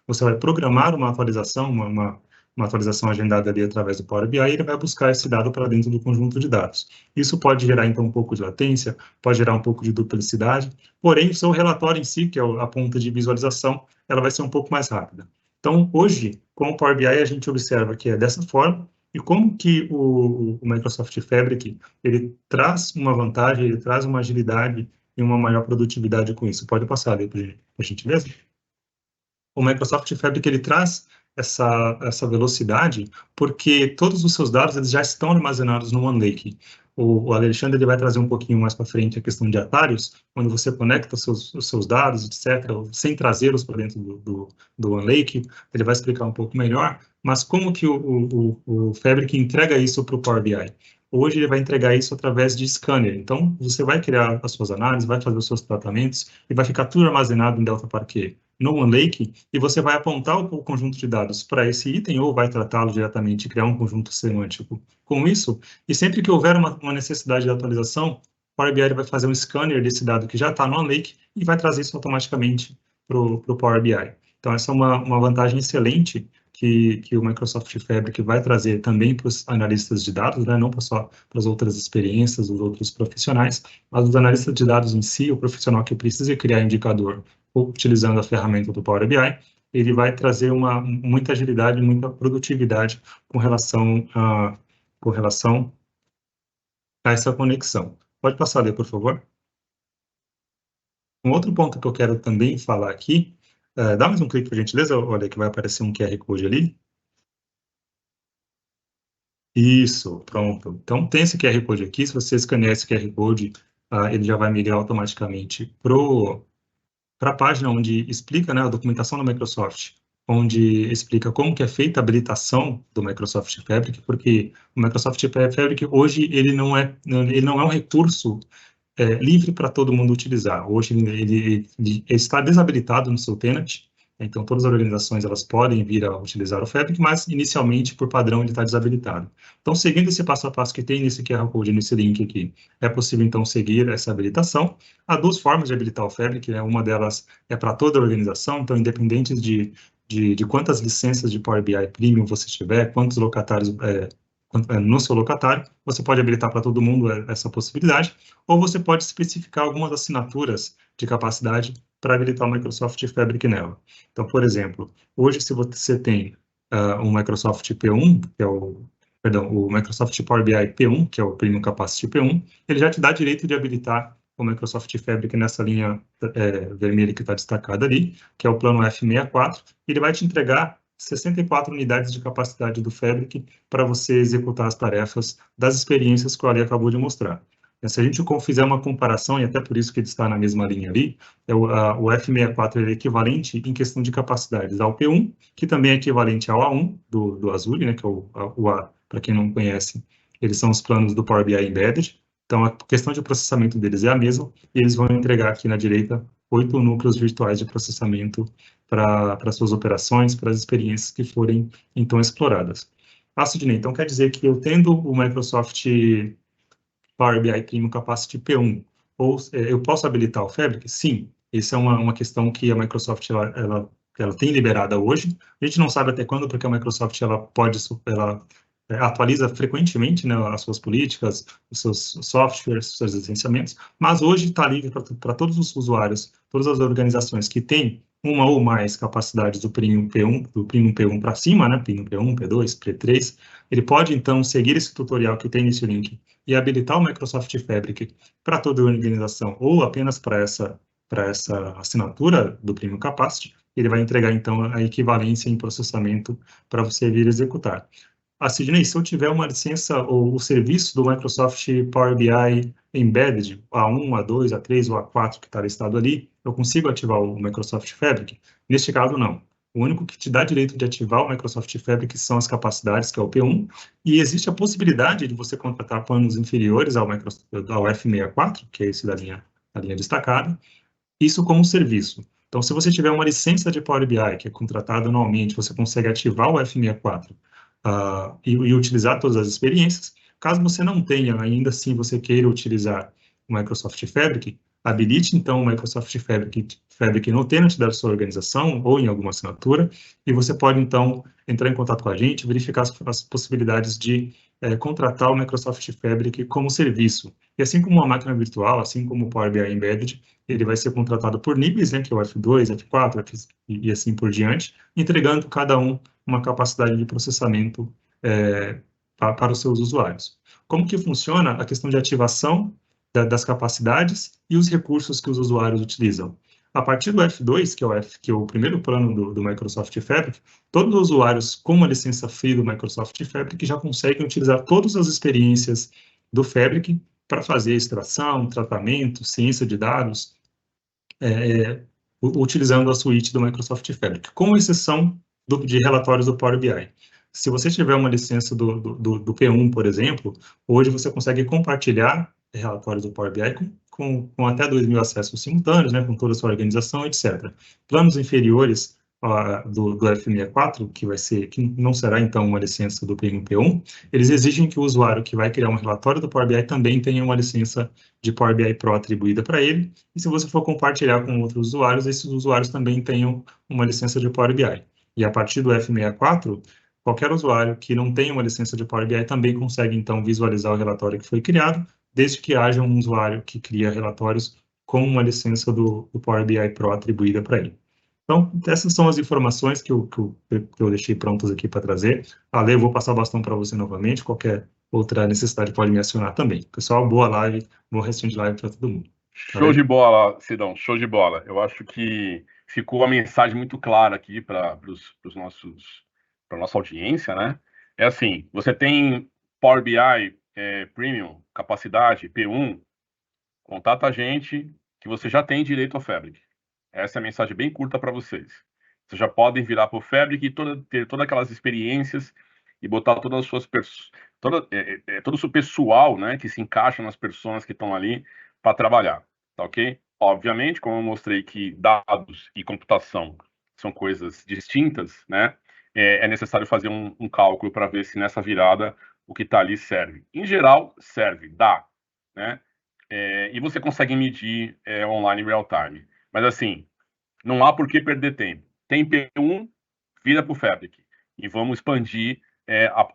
você vai programar uma atualização, uma atualização agendada ali através do Power BI, e ele vai buscar esse dado para dentro do conjunto de dados. Isso pode gerar, então, um pouco de latência, pode gerar um pouco de duplicidade, porém, o seu relatório em si, que é a ponta de visualização, ela vai ser um pouco mais rápida. Então, hoje, com o Power BI, a gente observa que é dessa forma, e como que o Microsoft Fabric, ele traz uma vantagem, ele traz uma agilidade e uma maior produtividade com isso. Pode passar ali, por gentileza? O Microsoft Fabric, ele traz essa velocidade porque todos os seus dados eles já estão armazenados no OneLake. O Alexandre ele vai trazer um pouquinho mais para frente a questão de atalhos, onde você conecta os seus dados, etc., sem trazê-los para dentro do OneLake. Ele vai explicar um pouco melhor, mas como que o Fabric entrega isso para o Power BI? Hoje ele vai entregar isso através de scanner. Então, você vai criar as suas análises, vai fazer os seus tratamentos e vai ficar tudo armazenado em Delta Parquet no OneLake, e você vai apontar o conjunto de dados para esse item ou vai tratá-lo diretamente e criar um conjunto semântico com isso, e sempre que houver uma necessidade de atualização, o Power BI vai fazer um scanner desse dado que já está no OneLake e vai trazer isso automaticamente para o Power BI. Então, essa é uma vantagem excelente que o Microsoft Fabric vai trazer também para os analistas de dados, né? Não só para as outras experiências, os outros profissionais, mas os analistas de dados em si, o profissional que precisa criar indicador utilizando a ferramenta do Power BI, ele vai trazer muita agilidade, muita produtividade com relação a essa conexão. Pode passar ali, por favor. Um outro ponto que eu quero também falar aqui, dá mais um clique, por gentileza, olha que vai aparecer um QR Code ali. Isso, pronto. Então, tem esse QR Code aqui, se você escanear esse QR Code, ele já vai migrar automaticamente para a página onde explica, né, a documentação da Microsoft, onde explica como que é feita a habilitação do Microsoft Fabric, porque o Microsoft Fabric hoje ele não é um recurso livre para todo mundo utilizar. Hoje ele está desabilitado no seu tenant, então todas as organizações elas podem vir a utilizar o Fabric, mas inicialmente por padrão ele está desabilitado. Então, seguindo esse passo a passo que tem nesse QR Code, nesse link aqui, é possível então seguir essa habilitação. Há duas formas de habilitar o Fabric, né? Uma delas é para toda a organização, então independente de quantas licenças de Power BI Premium você tiver, quantos locatários no seu locatário, você pode habilitar para todo mundo essa possibilidade, ou você pode especificar algumas assinaturas de capacidade para habilitar o Microsoft Fabric nela. Então, por exemplo, hoje se você tem um Microsoft P1, que é o Microsoft Power BI P1, que é o Premium Capacity P1, ele já te dá direito de habilitar o Microsoft Fabric nessa linha vermelha que está destacada ali, que é o plano F64, e ele vai te entregar 64 unidades de capacidade do Fabric para você executar as tarefas das experiências que o Ali acabou de mostrar. Se a gente fizer uma comparação, e até por isso que ele está na mesma linha ali, o F64 é equivalente em questão de capacidades ao P1, que também é equivalente ao A1 do Azure, né, que é o A, para quem não conhece, eles são os planos do Power BI Embedded. Então, a questão de processamento deles é a mesma, e eles vão entregar aqui na direita 8 núcleos virtuais de processamento para suas operações, para as experiências que forem, então, exploradas. Sidney, então quer dizer que eu tendo o Microsoft Power BI Premium Capacity P1, eu posso habilitar o Fabric? Sim, essa é uma questão que a Microsoft ela tem liberada hoje. A gente não sabe até quando, porque a Microsoft ela atualiza frequentemente, né, as suas políticas, os seus softwares, os seus licenciamentos, mas hoje está livre para todos os usuários, todas as organizações que têm uma ou mais capacidades do Premium P1 para cima, né, Premium P1, P2, P3, ele pode, então, seguir esse tutorial que tem nesse link e habilitar o Microsoft Fabric para toda a organização ou apenas para essa assinatura do Premium Capacity, ele vai entregar, então, a equivalência em processamento para você vir executar. Sidney, se eu tiver uma licença ou o serviço do Microsoft Power BI Embedded, A1, A2, A3 ou A4 que está listado ali, eu consigo ativar o Microsoft Fabric? Neste caso, não. O único que te dá direito de ativar o Microsoft Fabric são as capacidades, que é o P1, e existe a possibilidade de você contratar planos inferiores ao F64, que é esse da linha destacada, isso como serviço. Então, se você tiver uma licença de Power BI, que é contratada anualmente, você consegue ativar o F64 e utilizar todas as experiências. Caso você não tenha, ainda assim você queira utilizar o Microsoft Fabric, habilite então o Microsoft Fabric no tenant da sua organização ou em alguma assinatura, e você pode então entrar em contato com a gente, verificar as possibilidades de contratar o Microsoft Fabric como serviço. E assim como uma máquina virtual, assim como o Power BI Embedded, ele vai ser contratado por níveis, né, que é o F2, F4, e assim por diante, entregando cada um uma capacidade de processamento para os seus usuários. Como que funciona a questão de ativação das capacidades e os recursos que os usuários utilizam? A partir do F2, que é o primeiro plano do Microsoft Fabric, todos os usuários com uma licença free do Microsoft Fabric já conseguem utilizar todas as experiências do Fabric para fazer extração, tratamento, ciência de dados, utilizando a suíte do Microsoft Fabric, com exceção de relatórios do Power BI. Se você tiver uma licença do P1, por exemplo, hoje você consegue compartilhar relatórios do Power BI com até 2.000 acessos simultâneos, né, com toda a sua organização, etc. Planos inferiores do F64, que não será então uma licença do P1 P1, eles exigem que o usuário que vai criar um relatório do Power BI também tenha uma licença de Power BI Pro atribuída para ele, e se você for compartilhar com outros usuários, esses usuários também tenham uma licença de Power BI. E a partir do F64, qualquer usuário que não tenha uma licença de Power BI também consegue, então, visualizar o relatório que foi criado, desde que haja um usuário que cria relatórios com uma licença do Power BI Pro atribuída para ele. Então, essas são as informações que eu deixei prontas aqui para trazer. Ale, eu vou passar o bastão para você novamente. Qualquer outra necessidade pode me acionar também. Pessoal, boa live, bom restinho de live para todo mundo. Show de bola, Sidão, show de bola. Eu acho que ficou a mensagem muito clara aqui para nossa audiência, né? É assim, você tem Power BI Premium, capacidade P1, contata a gente que você já tem direito ao Fabric. Essa é a mensagem bem curta para vocês. Vocês já podem virar para o Fabric e ter todas aquelas experiências e botar todas as suas todo o seu pessoal, né, que se encaixa nas pessoas que estão ali para trabalhar, tá ok? Obviamente, como eu mostrei que dados e computação são coisas distintas, né, é necessário fazer um cálculo para ver se nessa virada o que está ali serve. Em geral, serve, dá, né? E você consegue medir online real time. Mas assim, não há por que perder tempo. Tem P1, vira para o Fabric. E vamos expandir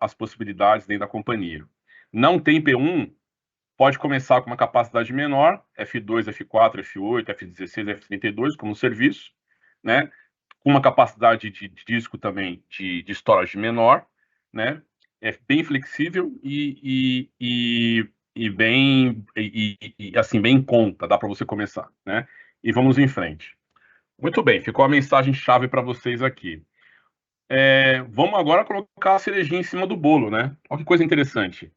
as possibilidades dentro da companhia. Não tem P1, pode começar com uma capacidade menor, F2, F4, F8, F16, F32, como serviço, né? Com uma capacidade de disco também de storage menor, né? É bem flexível e bem assim bem em conta, dá para você começar, né? E vamos em frente. Muito bem, ficou a mensagem chave para vocês aqui. Vamos agora colocar a cerejinha em cima do bolo, né? Olha que coisa interessante.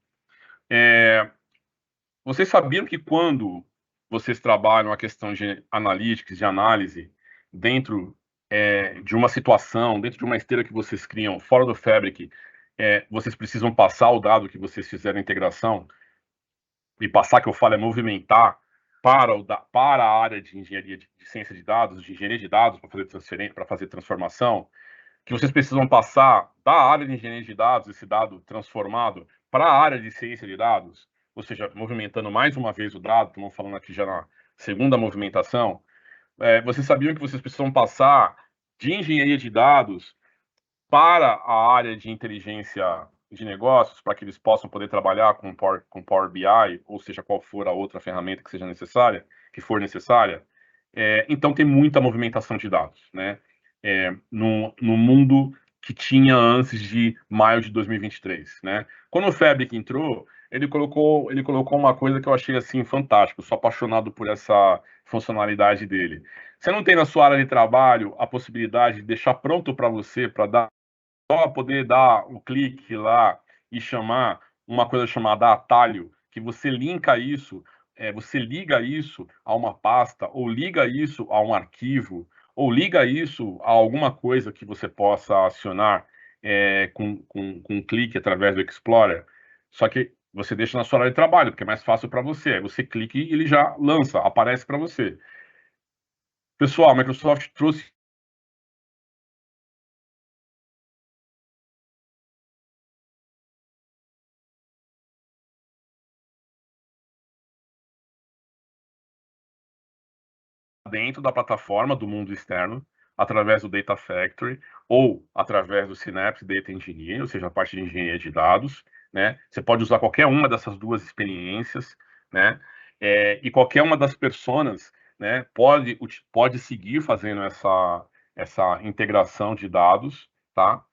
Vocês sabiam que quando vocês trabalham a questão de analytics, de análise, dentro de uma situação, dentro de uma esteira que vocês criam fora do Fabric, vocês precisam passar o dado que vocês fizeram a integração, e passar, que eu falo, é movimentar para a área de engenharia de ciência de dados, de engenharia de dados, para fazer transferência, para fazer transformação, que vocês precisam passar da área de engenharia de dados, esse dado transformado, para a área de ciência de dados, ou seja, movimentando mais uma vez o dado, estamos falando aqui já na segunda movimentação. Vocês sabiam que vocês precisam passar de engenharia de dados para a área de inteligência de negócios, para que eles possam poder trabalhar com Power BI, ou seja, qual for a outra ferramenta que seja necessária, que for necessária. Então, tem muita movimentação de dados, né? No mundo que tinha antes de maio de 2023, né? Quando o Fabric entrou, ele colocou uma coisa que eu achei assim fantástico, sou apaixonado por essa funcionalidade dele. Você não tem na sua área de trabalho a possibilidade de deixar pronto para você, para dar só poder dar um clique lá e chamar uma coisa chamada atalho, que você linka isso, você liga isso a uma pasta, ou liga isso a um arquivo, ou liga isso a alguma coisa que você possa acionar com um clique através do Explorer. Só que você deixa na sua área de trabalho, porque é mais fácil para você. Aí você clica e ele já lança, aparece para você. Pessoal, a Microsoft trouxe dentro da plataforma do mundo externo, através do Data Factory ou através do Synapse Data Engineering, ou seja, a parte de engenharia de dados, né? Você pode usar qualquer uma dessas duas experiências, né? E qualquer uma das personas, né, pode seguir fazendo essa integração de dados, tá?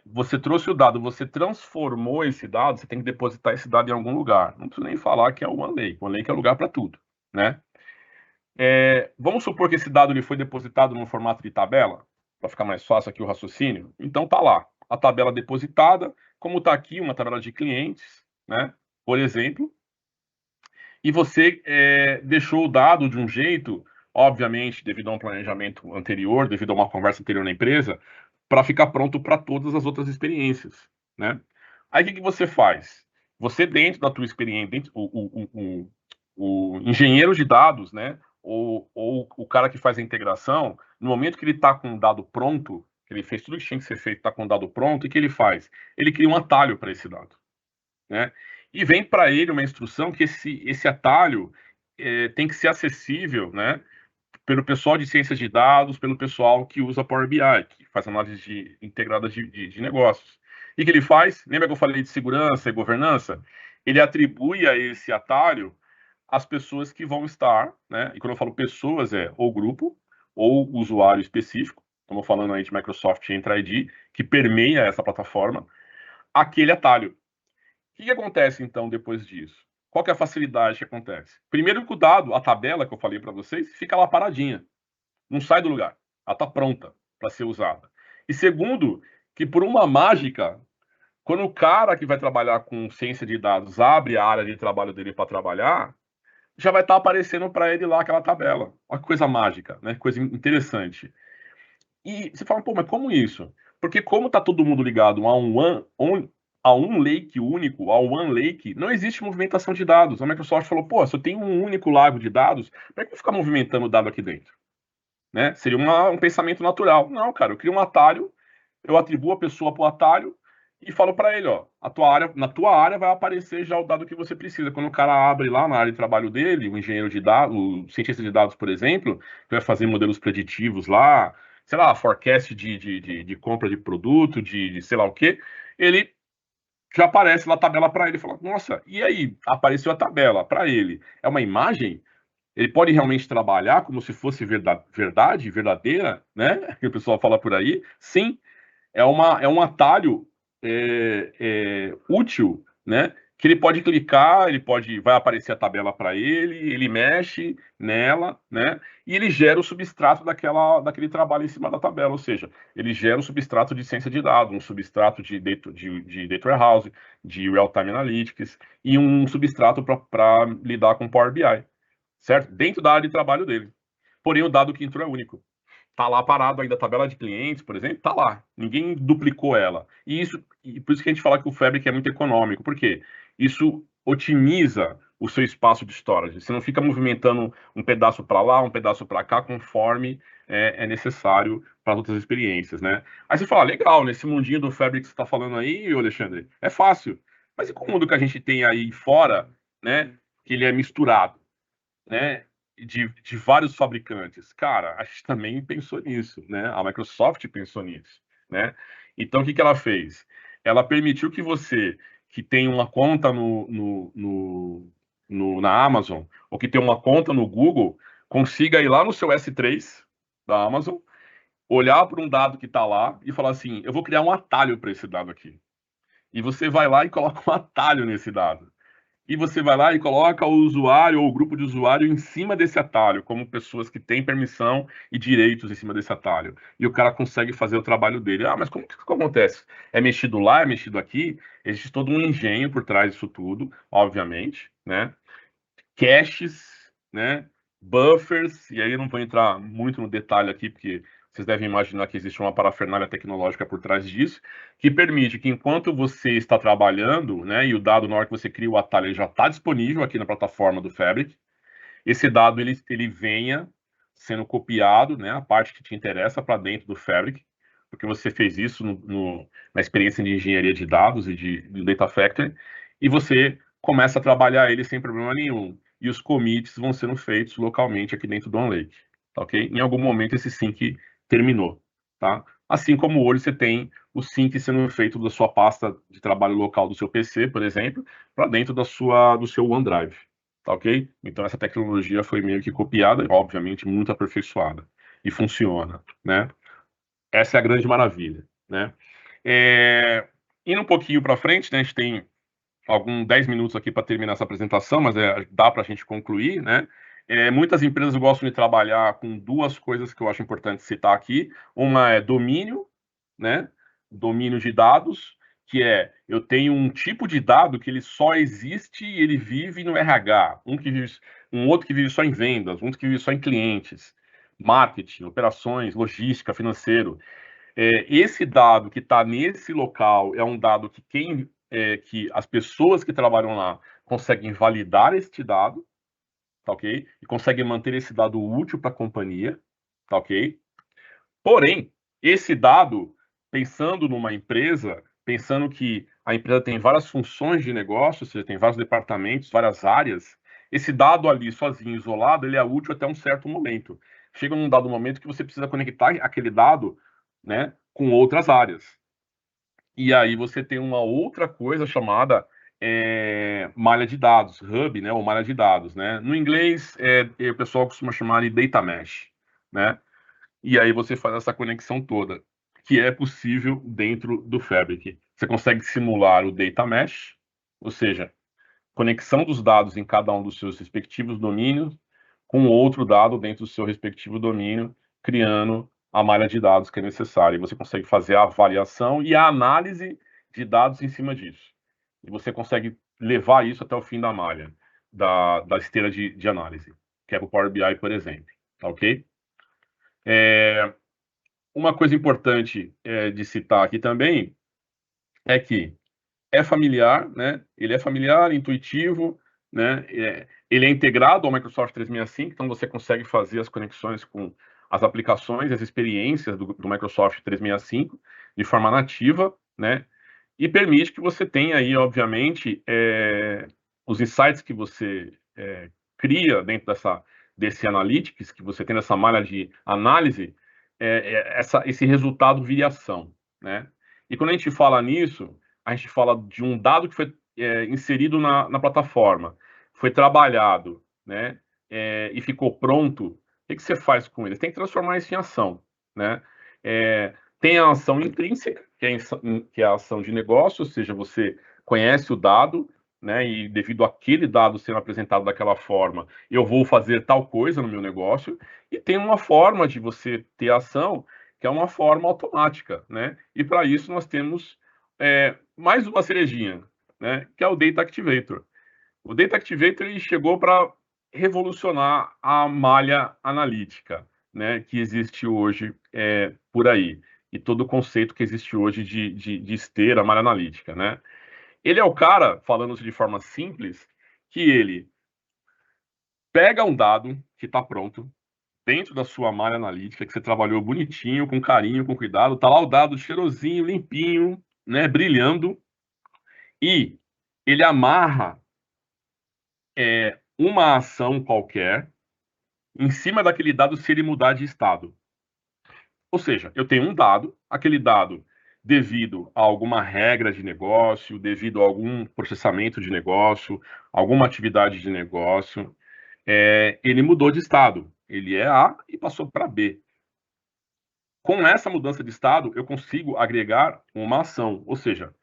Você trouxe o dado, você transformou esse dado, você tem que depositar esse dado em algum lugar. Não preciso nem falar que é o OneLake. O OneLake é lugar para tudo, né? Vamos supor que esse dado ele foi depositado no formato de tabela, para ficar mais fácil aqui o raciocínio. Então tá lá, a tabela depositada, como está aqui uma tabela de clientes, né? Por exemplo, e você deixou o dado de um jeito, obviamente, devido a um planejamento anterior, devido a uma conversa anterior na empresa, para ficar pronto para todas as outras experiências, né? Aí o que você faz? Você dentro da tua experiência, o engenheiro de dados, né? Ou o cara que faz a integração, no momento que ele está com o dado pronto, que ele fez tudo que tinha que ser feito, está com o dado pronto, o que ele faz? Ele cria um atalho para esse dado, né? E vem para ele uma instrução que esse atalho tem que ser acessível, né, pelo pessoal de ciências de dados, pelo pessoal que usa Power BI, que faz análise integrada de negócios. E que ele faz? Lembra que eu falei de segurança e governança? Ele atribui a esse atalho as pessoas que vão estar, né? E quando eu falo pessoas, ou grupo, ou usuário específico, estamos falando aí de Microsoft Entra ID, que permeia essa plataforma, aquele atalho. O que acontece, então, depois disso? Qual que é a facilidade que acontece? Primeiro que o dado, a tabela que eu falei para vocês, fica lá paradinha. Não sai do lugar. Ela está pronta para ser usada. E segundo, que por uma mágica, quando o cara que vai trabalhar com ciência de dados abre a área de trabalho dele para trabalhar, já vai estar aparecendo para ele lá aquela tabela. Olha que coisa mágica, né? Coisa interessante. E você fala, pô, mas como isso? Porque como está todo mundo ligado a um lake único, ao OneLake, não existe movimentação de dados. A Microsoft falou, pô, se eu tenho um único lago de dados, para que eu vou ficar movimentando dado aqui dentro? Né? Seria um pensamento natural. Não, cara, eu crio um atalho, eu atribuo a pessoa para o atalho e falo para ele, ó, na tua área vai aparecer já o dado que você precisa. Quando o cara abre lá na área de trabalho dele, o engenheiro de dados, o cientista de dados, por exemplo, que vai fazer modelos preditivos lá, sei lá, forecast de compra de produto, de sei lá o quê, ele já aparece lá a tabela para ele. Fala, nossa, e aí? Apareceu a tabela para ele. É uma imagem? Ele pode realmente trabalhar como se fosse verdade, verdadeira, né? Que o pessoal fala por aí. Sim, é um atalho útil, né? Que ele pode clicar, vai aparecer a tabela para ele mexe nela, né? E ele gera o substrato daquele trabalho em cima da tabela, ou seja, ele gera um substrato de ciência de dados, um substrato de data warehouse, de real-time analytics e um substrato para lidar com Power BI, certo? Dentro da área de trabalho dele. Porém, o dado que entrou é único. Tá lá parado ainda a tabela de clientes, por exemplo, tá lá. Ninguém duplicou ela. E por isso que a gente fala que o Fabric é muito econômico. Por quê? Isso otimiza o seu espaço de storage. Você não fica movimentando um pedaço para lá, um pedaço para cá, conforme é necessário para as outras experiências, né? Aí você fala, legal, nesse mundinho do Fabric que você está falando aí, Alexandre, é fácil. Mas e com o mundo que a gente tem aí fora, né? Que ele é misturado, né? De vários fabricantes. Cara, a gente também pensou nisso, né? A Microsoft pensou nisso, né? Então, o que ela fez? Ela permitiu que você, que tem uma conta na Amazon, ou que tem uma conta no Google, consiga ir lá no seu S3 da Amazon, olhar para um dado que está lá e falar assim, eu vou criar um atalho para esse dado aqui. E você vai lá e coloca um atalho nesse dado. E você vai lá e coloca o usuário ou o grupo de usuário em cima desse atalho, como pessoas que têm permissão e direitos em cima desse atalho. E o cara consegue fazer o trabalho dele. Ah, mas como que isso acontece? É mexido lá, é mexido aqui? Existe todo um engenho por trás disso tudo, obviamente, né? Caches, né? Buffers, e aí eu não vou entrar muito no detalhe aqui, porque vocês devem imaginar que existe uma parafernália tecnológica por trás disso, que permite que enquanto você está trabalhando, né, e o dado na hora que você cria o atalho ele já está disponível aqui na plataforma do Fabric, esse dado ele venha sendo copiado, né, a parte que te interessa para dentro do Fabric, porque você fez isso na experiência de engenharia de dados e de Data Factory, e você começa a trabalhar ele sem problema nenhum. e os commits vão sendo feitos localmente aqui dentro do OneLake, tá ok? Em algum momento esse sync terminou, tá? Assim como hoje você tem o sync sendo feito da sua pasta de trabalho local do seu PC, por exemplo, para dentro do seu OneDrive, tá ok? Então essa tecnologia foi meio que copiada, obviamente muito aperfeiçoada, e funciona, né? Essa é a grande maravilha, né? Indo um pouquinho para frente, né, a gente tem alguns 10 minutos aqui para terminar essa apresentação, mas dá para a gente concluir, né? Muitas empresas gostam de trabalhar com duas coisas que eu acho importante citar aqui. Uma é domínio, né? Domínio de dados, que eu tenho um tipo de dado que ele só existe e ele vive no RH, um outro que vive só em vendas, um outro que vive só em clientes, marketing, operações, logística, financeiro. Esse dado que está nesse local é um dado que que as pessoas que trabalham lá conseguem validar este dado, tá ok? E conseguem manter esse dado útil para a companhia, tá ok? Porém, esse dado, pensando numa empresa, pensando que a empresa tem várias funções de negócio, ou seja, tem vários departamentos, várias áreas, esse dado ali, sozinho, isolado, ele é útil até um certo momento. Chega num dado momento que você precisa conectar aquele dado, né, com outras áreas. E aí você tem uma outra coisa chamada malha de dados, hub, né, ou malha de dados, né? No inglês, o pessoal costuma chamar de data mesh, né? E aí você faz essa conexão toda, que é possível dentro do Fabric. Você consegue simular o data mesh, ou seja, conexão dos dados em cada um dos seus respectivos domínios com outro dado dentro do seu respectivo domínio, criando a malha de dados que é necessária. E você consegue fazer a avaliação e a análise de dados em cima disso. E você consegue levar isso até o fim da malha, da esteira de análise, que é para o Power BI, por exemplo. Tá ok? Uma coisa importante de citar aqui também é que é familiar, né? Ele é familiar, intuitivo, né? Ele é integrado ao Microsoft 365, então você consegue fazer as conexões com as aplicações, as experiências do Microsoft 365 de forma nativa, né? E permite que você tenha aí, obviamente, os insights que você cria dentro desse Analytics, que você tem nessa malha de análise, esse resultado vire ação, né? E quando a gente fala nisso, a gente fala de um dado que foi inserido na plataforma, foi trabalhado, né? E ficou pronto. O que você faz com ele? Você tem que transformar isso em ação, né? Tem a ação intrínseca, que é a ação de negócio, ou seja, você conhece o dado, né? E devido àquele dado sendo apresentado daquela forma, eu vou fazer tal coisa no meu negócio. E tem uma forma de você ter ação, que é uma forma automática, né? E para isso nós temos mais uma cerejinha, né? Que é o Data Activator. O Data Activator ele chegou para revolucionar a malha analítica, né? Que existe hoje por aí e todo o conceito que existe hoje de esteira, malha analítica, né? Ele é o cara, falando de forma simples, que ele pega um dado que está pronto, dentro da sua malha analítica, que você trabalhou bonitinho, com carinho, com cuidado, tá lá o dado cheirosinho, limpinho, né, brilhando, e ele amarra uma ação qualquer em cima daquele dado se ele mudar de estado. Ou seja, eu tenho um dado, aquele dado, devido a alguma regra de negócio, devido a algum processamento de negócio, alguma atividade de negócio, ele mudou de estado. Ele é A e passou para B. Com essa mudança de estado, eu consigo agregar uma ação, ou seja,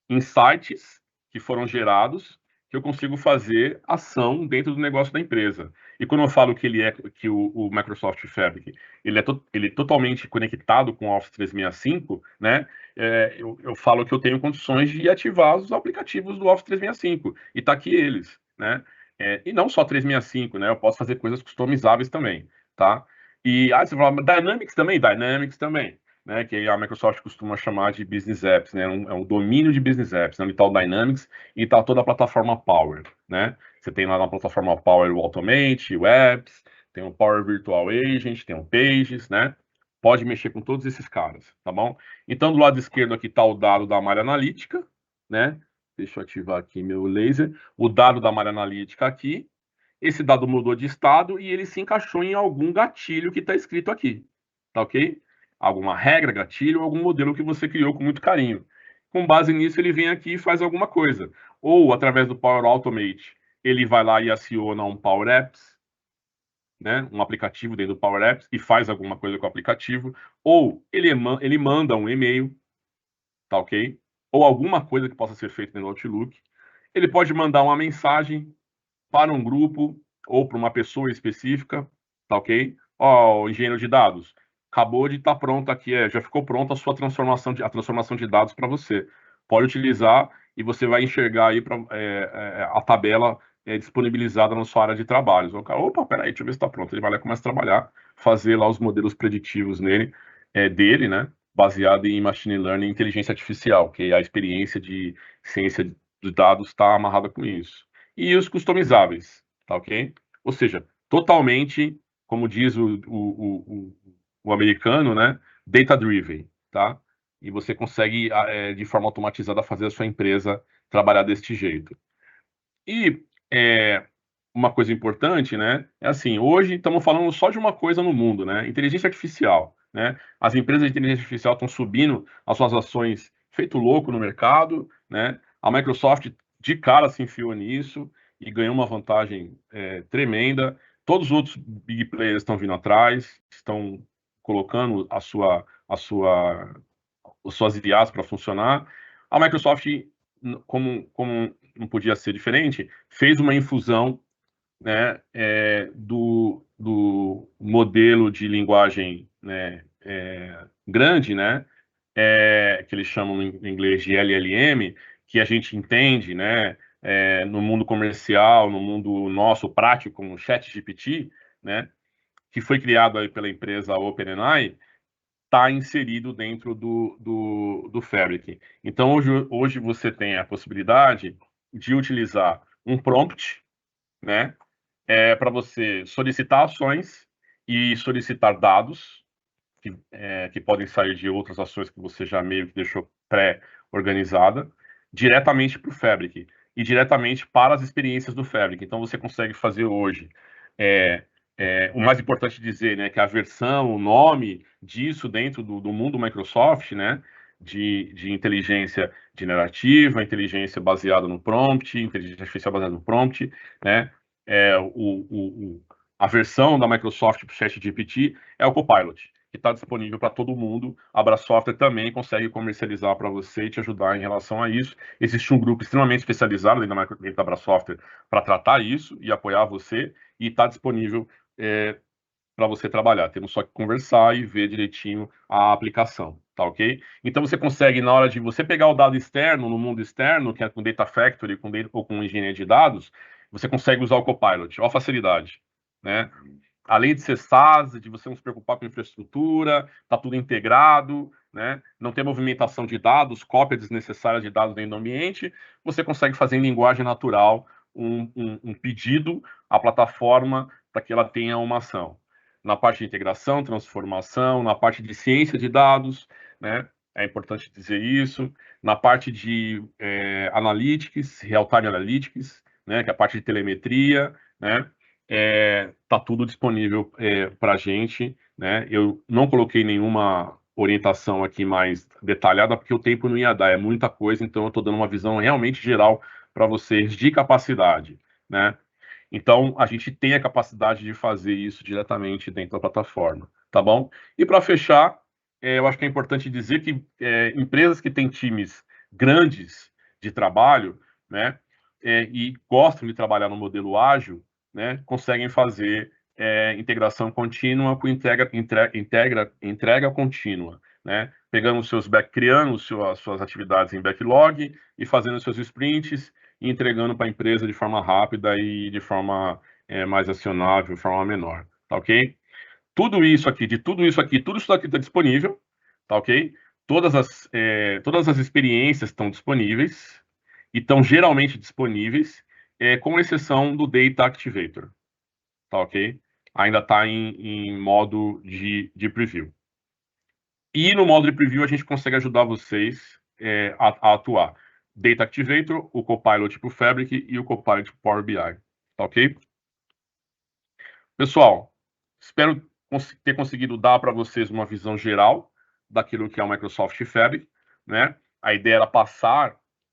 insights que foram gerados que eu consigo fazer ação dentro do negócio da empresa. E quando eu falo que que o Microsoft Fabric ele é totalmente conectado com o Office 365, né? Eu falo que eu tenho condições de ativar os aplicativos do Office 365 e tá aqui eles, né? E não só 365, né? Eu posso fazer coisas customizáveis também, tá? E você fala, Dynamics também? Dynamics também. Né, que a Microsoft costuma chamar de Business Apps, né, é um domínio de Business Apps, né, onde está o Dynamics e está toda a plataforma Power, né, você tem lá na plataforma Power o Automate, o Apps, tem o Power Virtual Agent, tem o Pages, né, pode mexer com todos esses caras, tá bom? Então, do lado esquerdo aqui está o dado da malha analítica, né, deixa eu ativar aqui meu laser, o dado da malha analítica aqui, esse dado mudou de estado e ele se encaixou em algum gatilho que está escrito aqui, tá ok? Alguma regra, gatilho, algum modelo que você criou com muito carinho. Com base nisso, ele vem aqui e faz alguma coisa. Ou, através do Power Automate, ele vai lá e aciona um Power Apps, né, um aplicativo dentro do Power Apps e faz alguma coisa com o aplicativo, ou ele manda um e-mail, tá ok? Ou alguma coisa que possa ser feita dentro do Outlook. Ele pode mandar uma mensagem para um grupo ou para uma pessoa específica, tá ok? Ó, engenheiro de dados, acabou de estar pronto aqui, já ficou pronta a sua transformação de dados para você. Pode utilizar e você vai enxergar aí a tabela disponibilizada na sua área de trabalhos. O cara, opa, peraí, deixa eu ver se está pronto. Ele vai lá e começa a trabalhar, fazer lá os modelos preditivos dele, né? Baseado em machine learning e inteligência artificial, que é a experiência de ciência de dados está amarrada com isso. E os customizáveis, tá ok? Ou seja, totalmente, como diz o americano, né? Data-driven, tá? E você consegue, de forma automatizada, fazer a sua empresa trabalhar deste jeito. E uma coisa importante, né? É assim, hoje estamos falando só de uma coisa no mundo, né? Inteligência artificial, né? As empresas de inteligência artificial estão subindo as suas ações feito louco no mercado, né? A Microsoft de cara se enfiou nisso e ganhou uma vantagem tremenda. Todos os outros big players estão vindo atrás, estão colocando as suas IAs para funcionar. A Microsoft, como não podia ser diferente, fez uma infusão, né, do modelo de linguagem, né, grande, né, que eles chamam em inglês de LLM, que a gente entende, né, no mundo comercial, no mundo nosso prático, como o ChatGPT, né, que foi criado aí pela empresa OpenAI, está inserido dentro do Fabric. Então, hoje você tem a possibilidade de utilizar um prompt, né, para você solicitar ações e solicitar dados que podem sair de outras ações que você já meio que deixou pré-organizada, diretamente para o Fabric e diretamente para as experiências do Fabric. Então, você consegue fazer hoje o mais importante dizer, né, que a versão, o nome disso dentro do mundo Microsoft, né, de inteligência generativa, inteligência baseada no prompt, inteligência artificial baseada no prompt, né, a versão da Microsoft para o ChatGPT é o Copilot, que está disponível para todo mundo. A Abrasoftware também consegue comercializar para você e te ajudar em relação a isso. Existe um grupo extremamente especializado dentro da Abrasoftware para tratar isso e apoiar você, e está disponível para você trabalhar. Temos só que conversar e ver direitinho a aplicação, tá ok? Então você consegue, na hora de você pegar o dado externo, no mundo externo, que é com Data Factory ou com engenharia de dados, você consegue usar o Copilot. Olha a facilidade, né? Além de ser SaaS, de você não se preocupar com infraestrutura, tá tudo integrado, né? Não ter movimentação de dados, cópia desnecessária de dados dentro do ambiente, você consegue fazer em linguagem natural um pedido à plataforma para que ela tenha uma ação. Na parte de integração, transformação, na parte de ciência de dados, né? É importante dizer isso. Na parte de analytics, real-time analytics, né? Que é a parte de telemetria, né? Tá tudo disponível para a gente, né? Eu não coloquei nenhuma orientação aqui mais detalhada, porque o tempo não ia dar, é muita coisa, então eu estou dando uma visão realmente geral para vocês de capacidade, né? Então, a gente tem a capacidade de fazer isso diretamente dentro da plataforma, tá bom? E para fechar, eu acho que é importante dizer que empresas que têm times grandes de trabalho, né, e gostam de trabalhar no modelo ágil, né, conseguem fazer integração contínua com entrega contínua, né, pegando os seus criando as suas atividades em backlog e fazendo os seus sprints e entregando para a empresa de forma rápida e de forma mais acionável, de forma menor, tá ok? Tudo isso aqui está disponível, tá ok? Todas as experiências estão disponíveis e estão geralmente disponíveis, com exceção do Data Activator, tá ok? Ainda está em modo de preview. E no modo de preview a gente consegue ajudar vocês a atuar. Data Activator, o Copilot para o Fabric e o Copilot para o Power BI, tá ok? Pessoal, espero ter conseguido dar para vocês uma visão geral daquilo que é o Microsoft Fabric, né? A ideia era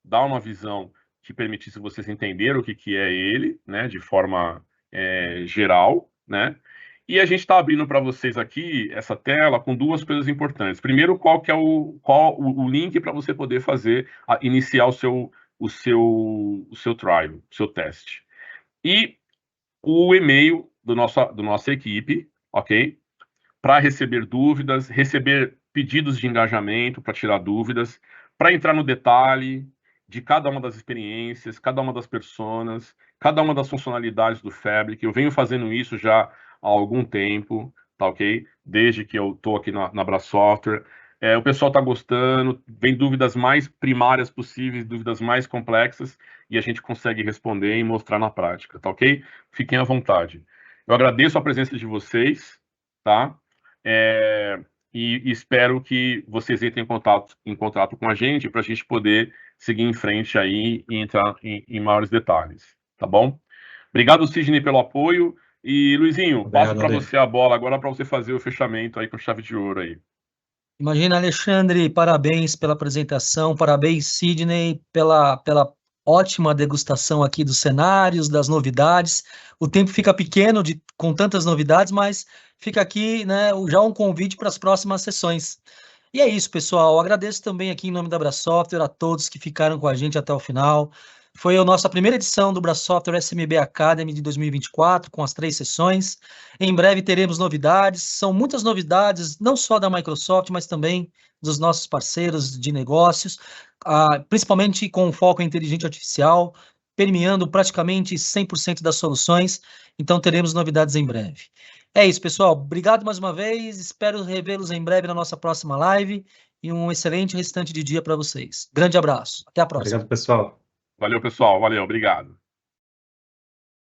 dar uma visão que permitisse vocês entenderem o que é ele, né? De forma geral, né? E a gente está abrindo para vocês aqui essa tela com duas coisas importantes. Primeiro, qual o link para você poder iniciar o seu trial, o seu teste. E o e-mail da nossa equipe, ok? Para receber dúvidas, receber pedidos de engajamento para tirar dúvidas, para entrar no detalhe de cada uma das experiências, cada uma das personas, cada uma das funcionalidades do Fabric. Eu venho fazendo isso já há algum tempo, tá ok? Desde que eu estou aqui na Bra Software. O pessoal está gostando, vem dúvidas mais primárias possíveis, dúvidas mais complexas, e a gente consegue responder e mostrar na prática, tá ok? Fiquem à vontade. Eu agradeço a presença de vocês, tá? E espero que vocês entrem em contato com a gente para a gente poder seguir em frente aí e entrar em maiores detalhes, tá bom? Obrigado, Sidney, pelo apoio. E, Luizinho, passo para você a bola agora para você fazer o fechamento aí com chave de ouro aí. Imagina, Alexandre, parabéns pela apresentação, parabéns, Sidney, pela ótima degustação aqui dos cenários, das novidades. O tempo fica pequeno com tantas novidades, mas fica aqui, né, já um convite para as próximas sessões. E é isso, pessoal. Eu agradeço também aqui em nome da Bra Software a todos que ficaram com a gente até o final. Foi a nossa primeira edição do Bra Software SMB Academy de 2024, com as 3 sessões. Em breve teremos novidades, são muitas novidades, não só da Microsoft, mas também dos nossos parceiros de negócios, principalmente com foco em inteligência artificial, permeando praticamente 100% das soluções, então teremos novidades em breve. É isso, pessoal. Obrigado mais uma vez, espero revê-los em breve na nossa próxima live e um excelente restante de dia para vocês. Grande abraço, até a próxima. Obrigado, pessoal. Valeu, pessoal. Valeu, obrigado.